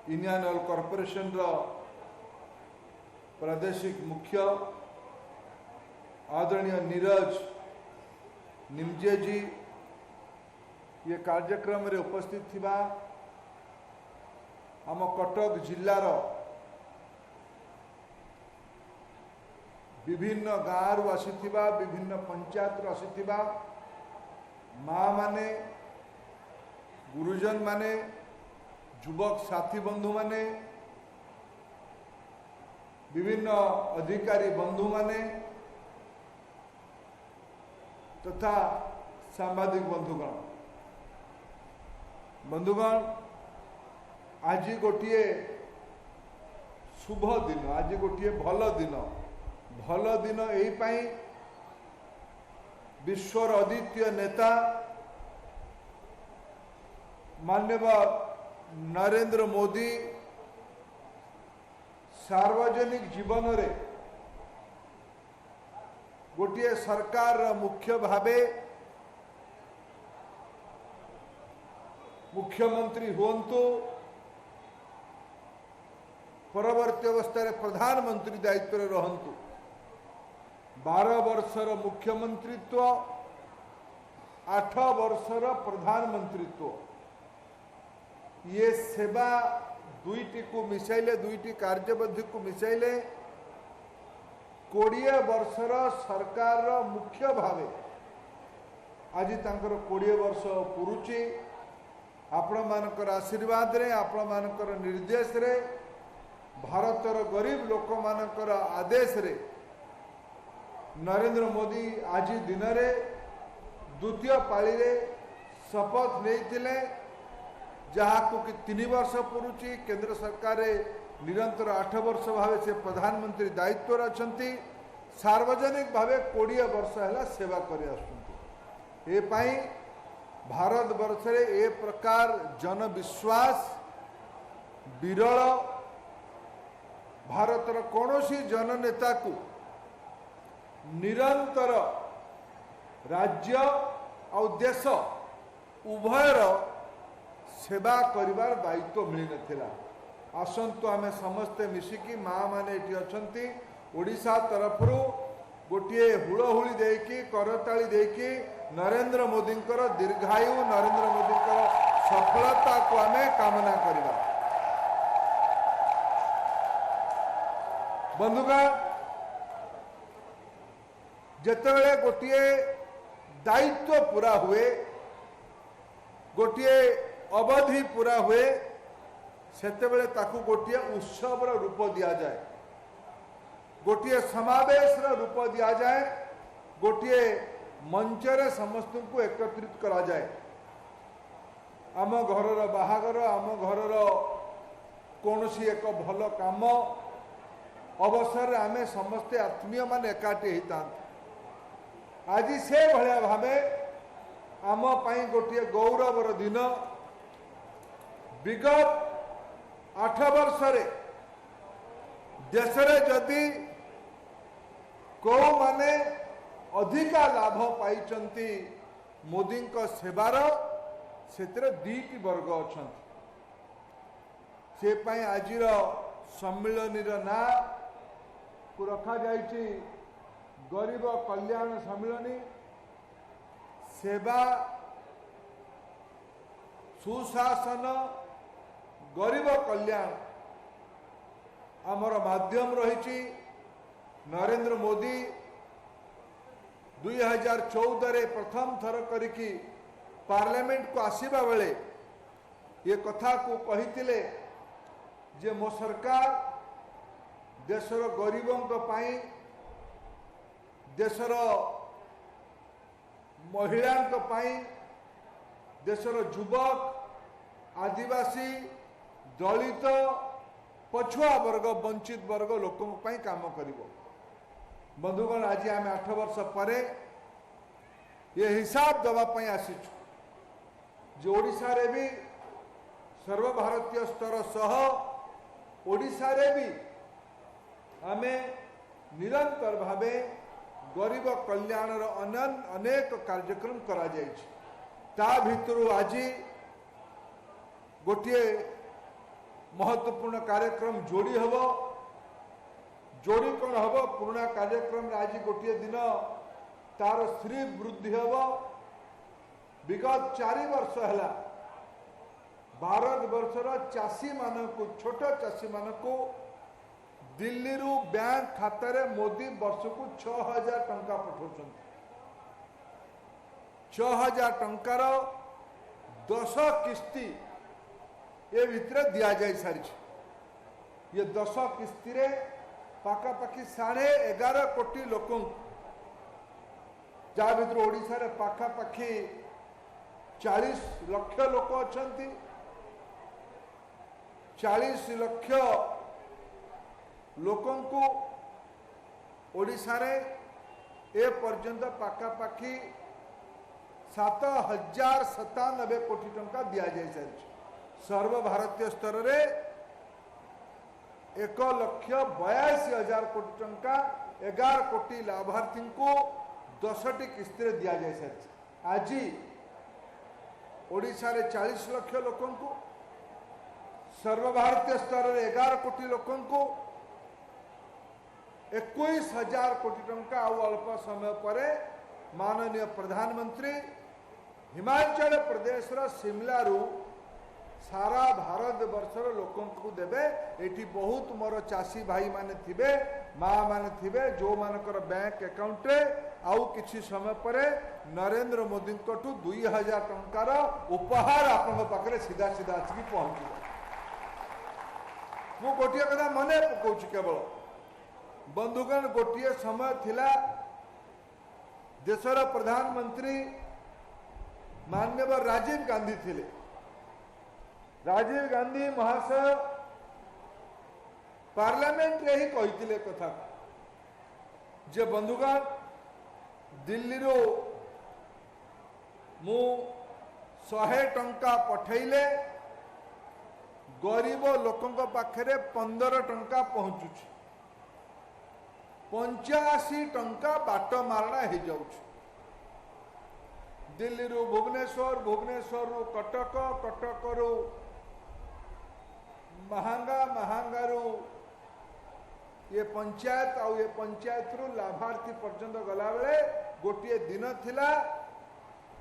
इंडियन ऑयल कॉर्पोरेशन प्रादेशिक मुख्य आदरणीय नीरज निमजे जी, ये कार्यक्रम रे उपस्थित थिबा आम कटक जिल्लार विभिन्न गाँव आसीथिबा विभिन्न पंचायत आसीथिबा माँ माने, गुरुजन माने, युवक साथी बंधु माने, विभिन्न अधिकारी बंधु माने तथा सांबादिक बंधुगण, आज गोटे शुभ दिन, आज गोटे भल दिन यही पाई विश्वर अद्वितीय नेता माननीय नरेंद्र मोदी सार्वजनिक जीवन रे गोटे सरकार मुख्य भावे मुख्यमंत्री हुंतु परवर्ती अवस्था प्रधानमंत्री दायित्व रहंतु 12 वर्षर मुख्यमंत्रित्व 8 वर्षर प्रधानमंत्रित्व ये सेवा दुईटी को मिसाइले दुईटी कार्यबद्धि को मिसाइले 20 वर्षर सरकार मुख्य भावे आज तांकर 20 वर्ष पुरुची आपण मानकर आशीर्वाद रे आपण मानकर निर्देश रे भारतर गरीब लोक मानकर आदेश रे नरेंद्र मोदी आज दिन में द्वितीय पाली रे शपथ नहीं जहाँ को कि 3 वर्ष पुरुची केंद्र सरकार निरंतर 8 वर्ष भावे से प्रधानमंत्री दायित्व रचंती सार्वजनिक भावे 20 वर्ष है सेवा कर भारत वर्ष रे ए प्रकार जन विश्वास विरल भारतर कौनसी जननेता को निरंतर राज्य और देश उभयर सेवा करिवार दायित्व मिल नथिला। आसंतु आमे समस्ते मिसिकी माँ माने एठी अछंती ओडिशा तरफरु गोटे हुड़हुड़ी देकी करताली देकी नरेंद्र मोदींकर दीर्घायु नरेंद्र मोदींकर सफलता को आमे कामना करिबा। बंधुगण जेतेबेले गोटे दायित्व पूरा हुए गोटे अवधि पूरा हुए सेतेबेले ताकू गोटे उत्सवर रूप दिया जाए गोटे समावेश रूप दिया जाए गोटे मंचरे समस्त को एकत्रित करा जाए। आम घर बाहागर आम घर कौन सी एक भल काम अवसर आमे समस्ते आत्मीय मान एकाठी होता आज से भाया भावे आम पाई गोटे गौरवर दिन विगत 8 वर्ष देश रे जदि कौ माने अधिका लाभ पाई मोदी सेवार से दुईटी वर्ग अच्छा से पाई आज सम्मिलनी ना को रखा जाइए गरीब कल्याण सम्मिलनी सेवा सुशासन गरीब कल्याण आमर माध्यम रही नरेंद्र मोदी 2014 रे प्रथम थर करिकी पार्लियामेंट को आसीबा बेले ये कथा को कहितिले जे मो सरकार देशर गरीबों पाई देशर महिला देशर युवक आदिवासी दलित पछुआ वर्ग वंचित वर्ग लोकों काम करिवो। बंधुगण आज आम 8 वर्ष पर ये हिसाब दवाई आसीचु जो ओडिशा रे भी सर्वभारतीय स्तर सह ओडिशा रे भी आमे निरंतर भावे गरीब कल्याण अनेक कार्यक्रम करा जाइछि। ता भितरु आज गोटे महत्वपूर्ण कार्यक्रम जोड़ी हब जोड़ी कौन हम पुराना कार्यक्रम आज गोटे दिन तार श्री वृद्धि हम विगत 4 वर्ष है भारत वर्षर चाषी मानक छोट चाषी मानक दिल्ली रु बैंक खाता रे मोदी वर्ष को 6000 टंका पठाउछन 6000 टंकार 10 किस्ती ये भितर दिया जाए सारी ये 10 किस्ती रे पाखापाखि 11.5 कोटी लोक जहाँ भर ओडिशा रे पाखापाखि 40 लाख लोक अच्छा 40 लाख लोकों को ओडिशा रे ए पर्यंत पाखापाखि 7097 कोटी टंका दि जाए सारी सर्वभारतीय स्तर रे 1,82,000 कोटी टंका 11 कोटी लाभार्थी को 10टी किस्ती दि जाए सारी आज ओडिशा रे 40 लाख लोकों को सर्वभारतीय स्तर रे 11 कोटी लोकों को 21,000 कोटी टंका आउ अल्प समय पर माननीय प्रधानमंत्री हिमाचल प्रदेश शिमला रु सारा भारत वर्षर लोकों को देवे। एटी बहुत मोर चाषी भाई माने थिबे माँ माने थिबे जो मानकर बैंक अकाउंट रे आउ किछि समय पर नरेंद्र मोदी को 2000 टंकार उपहार आपण पाखरे सीधा सीधा आसिक पहुंची। मु गोटिया कथा मने पकाउछि केवल बंधुगण गोटिए समय थिला देशर प्रधानमंत्री माननीय राजीव गांधी थिले। राजीव गांधी महाशय पार्लियामेंट रे ही कही कथा जे बंधुगण दिल्ली रो मु 100 टंका पठेले गरीब लोकों पाखरे 15 टंका पहुंचुछि 85 टंका बाट मारणा हो जाउछि दिल्ली रु भुवनेश्वर, भुवनेश्वर रु कटक, कटक रु महांगा, महांगा रु ये पंचायत आउ ये पंचायत रु लाभार्थी पर्यंत गला बेले गोटे दिन थिला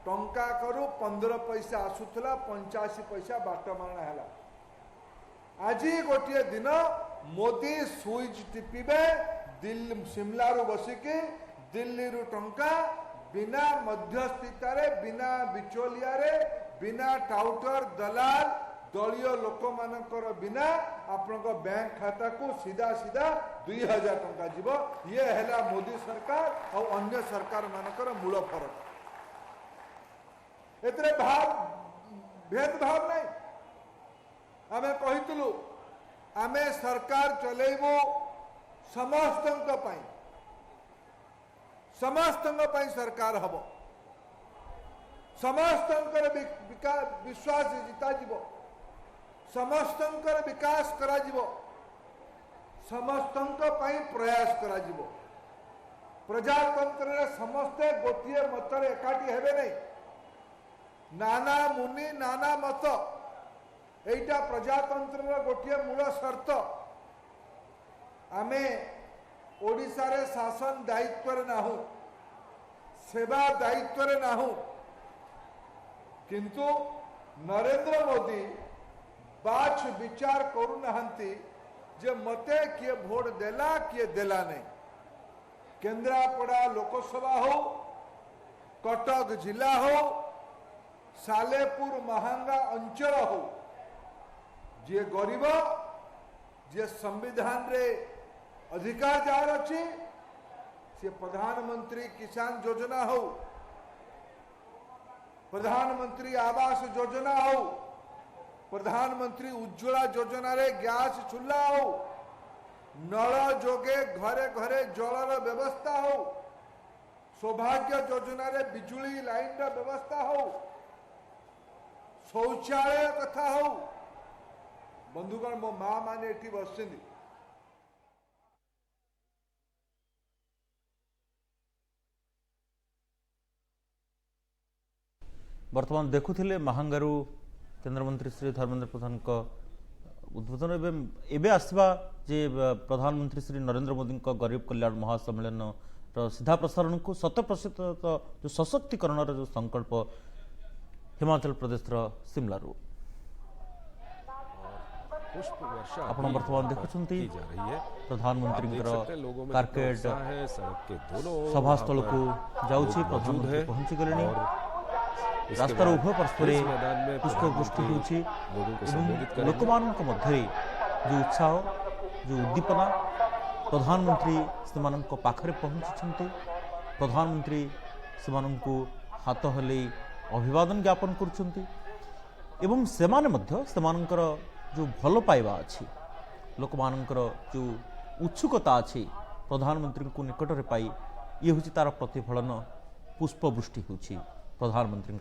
टंका करू 15 पैसा आसुथला 85 पैसा बाटमारणा हैला। आज गोटे दिन मोदी सुइच टिपिबे दिल्ली शिमला रु बसिके दिल्ली रु टंका बिना मध्यस्थितारे, बिना बिचौलियारे, बिना टाउटर दलाल दलीय लोक मानकर बिना आपण बैंक खाता को सीधा सीधा 2000 टंका जीव। ये हैला मोदी सरकार और अन्य सरकार मानकर मूल फरक। एतरे भाव भेदभाव नहीं। आमे कहितलु आमे सरकार चलेबो समस्तंक पई, समस्तंक पई सरकार हबो, समस्तंकर विश्वास जिता जीवो, समस्तंकर विकास करा जीवो, समस्तंक पई प्रयास करा जीवो। प्रजातंत्र रे समस्ते गोटिए मतरे एकाठी हेबे नहीं। नाना मुनि नाना मत एटा प्रजातंत्र गोटे मूल शर्त। आमे ओडिशा रे शासन दायित्व रे नाहु, सेवा दायित्व रे नाहु, किंतु नरेंद्र मोदी बाछ विचार करू नहंती जे मते किए भोट देला किए देला नहीं। केंद्रापड़ा लोकसभा हो, कटक जिला हो, सालेपुर महांगा अंचल हो, जे गरीब जे संविधान रे अधिकार जार अच्छी से प्रधानमंत्री किसान योजना हो, प्रधानमंत्री आवास योजना हो, प्रधानमंत्री उज्ज्वला योजना रे गैस चूल्हा हो, नल जोगे घरे घरे जलर व्यवस्था हो, सौभाग्य योजना रे बिजुली लाइन रा व्यवस्था हो, शौचालय कथा हो। बंधुगण मो माँ माने एटी बसछिंदी। वर्तमान देखुथिले महांगारू केंद्रमंत्री श्री धर्मेंद्र प्रधान को उद्बोधन एवं आसवा जे प्रधानमंत्री श्री नरेंद्र मोदी गरीब कल्याण महासम्मेलन सीधा प्रसारण को 100% जो सशक्तिकरण जो संकल्प हिमाचल प्रदेश शिमला रू आप वर्तमान देखुंती प्रधानमंत्री कारकेड सभास्थल को जाऊँगी। प्रधानमंत्री पहुंची गले, रास्तार उभय पार्श्व पुष्पवृष्टि होती, लोक मध्य जो उत्साह जो उद्दीपना प्रधानमंत्री से पाखरे पहुंची। प्रधानमंत्री से हाथ हल अभिवादन ज्ञापन कर जो भल पाइबा अच्छी लोक मानकर जो उत्सुकता अच्छी प्रधानमंत्री को निकट में पाई ये हूँ तार प्रतिफलन पुष्पवृष्टि होती प्रधानमंत्री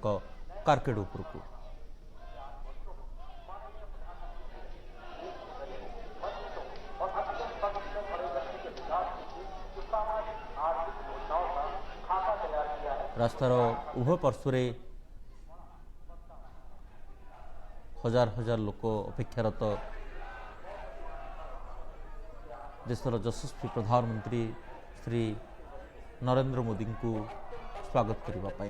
कारकेड उपर को। रास्तार उभय पार्श्व हजार हजार लोक अपेक्षारत देशर यशस्वी प्रधानमंत्री श्री नरेंद्र मोदी को स्वागत करने।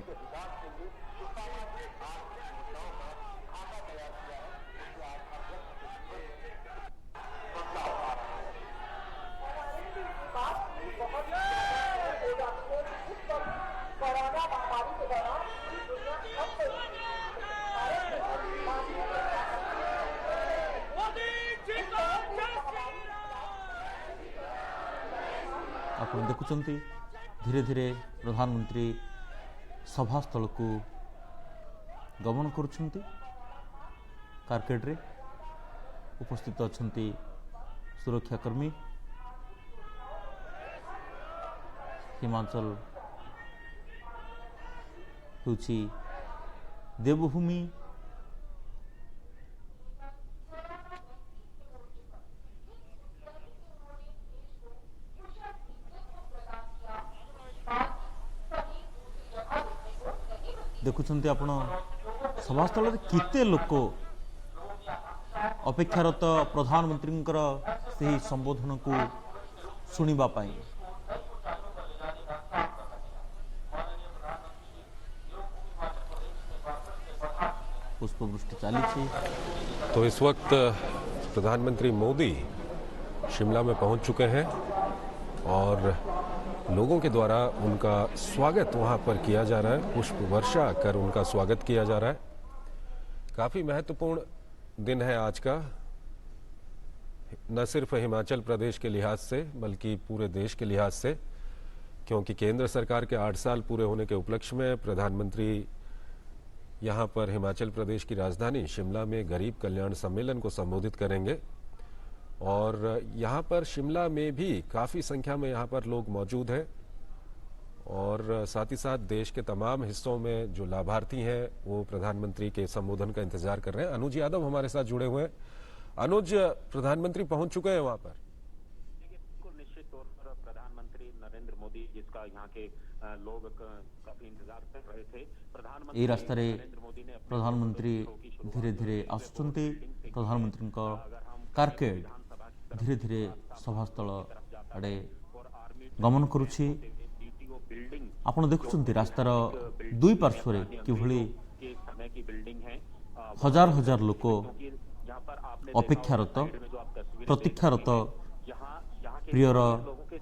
आप देखुंत धीरे धीरे प्रधानमंत्री सभास्थल को गमन करुछंती। कारकेड रे उपस्थित अछंती सुरक्षाकर्मी। हिमाचल होची देवभूमि, देखुंत आपण सभास्थल केते लोक अपेक्षारत प्रधानमंत्री से संबोधन को शुणा पुष्पवृष्टि चली। तो इस वक्त प्रधानमंत्री मोदी शिमला में पहुंच चुके हैं और लोगों के द्वारा उनका स्वागत वहां पर किया जा रहा है, पुष्प वर्षा कर उनका स्वागत किया जा रहा है। काफी महत्वपूर्ण दिन है आज का, न सिर्फ हिमाचल प्रदेश के लिहाज से बल्कि पूरे देश के लिहाज से, क्योंकि केंद्र सरकार के 8 साल पूरे होने के उपलक्ष्य में प्रधानमंत्री यहां पर हिमाचल प्रदेश की राजधानी शिमला में गरीब कल्याण सम्मेलन को संबोधित करेंगे। और यहां पर शिमला में भी काफी संख्या में यहां पर लोग मौजूद हैं और साथ ही साथ देश के तमाम हिस्सों में जो लाभार्थी हैं वो प्रधानमंत्री के संबोधन का इंतजार कर रहे हैं। अनुज यादव हमारे साथ जुड़े हुए हैं। अनुज, प्रधानमंत्री पहुंच चुके हैं वहां पर? बिल्कुल निश्चित तौर पर प्रधानमंत्री नरेंद्र मोदी, जिसका यहाँ के लोग काफी इंतजार कर रहे थे, प्रधानमंत्री रास्ता प्रधानमंत्री धीरे धीरे आसुचंती। प्रधानमंत्री कारकेड धीरे धीरे सभास्थल आड़े गमन करुछि। आपण देखुछंती रास्तार दुई पार्श्वरे किभली हजार हजार लोक अपेक्षारत प्रतीक्षारत प्रियर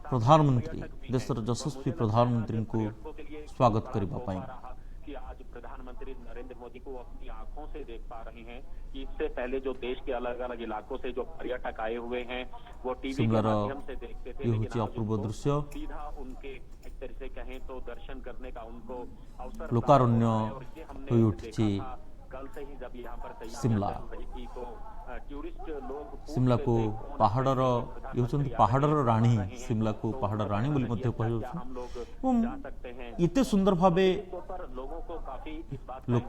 प्रधानमंत्री देशर यशस्वी प्रधानमंत्री को स्वागत करने कि आज प्रधानमंत्री नरेंद्र मोदी को अपनी आंखों से देख पा रहे हैं कि इससे पहले जो देश के अलग अलग इलाकों से जो पर्यटक आए हुए हैं वो टीवी के माध्यम से देखते थे, लेकिन अपूर्व दृश्य सीधा उनके एक तरह से कहें तो दर्शन करने का उनको अवसर लोकारण्य हमने उठी कल से ही जब यहाँ पर शिमला थी तो टूरिस्ट लोग शिमला को पहाड़र ये पहाड़र राणी शिमला को पहाड़ राणी बोली इतने सुंदर भावे लोक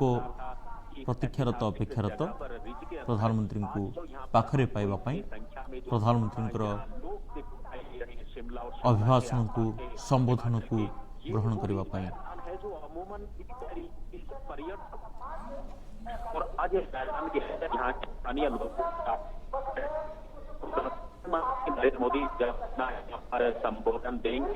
प्रतीक्षारत अपेक्षारत प्रधानमंत्री को पाखरे पाइबा पई प्रधानमंत्री अभिभाषण को संबोधन को ग्रहण करबा पई। और आज मैदान के यहाँ स्थानीय लोग नरेंद्र मोदी जब अपना संबोधन देंगे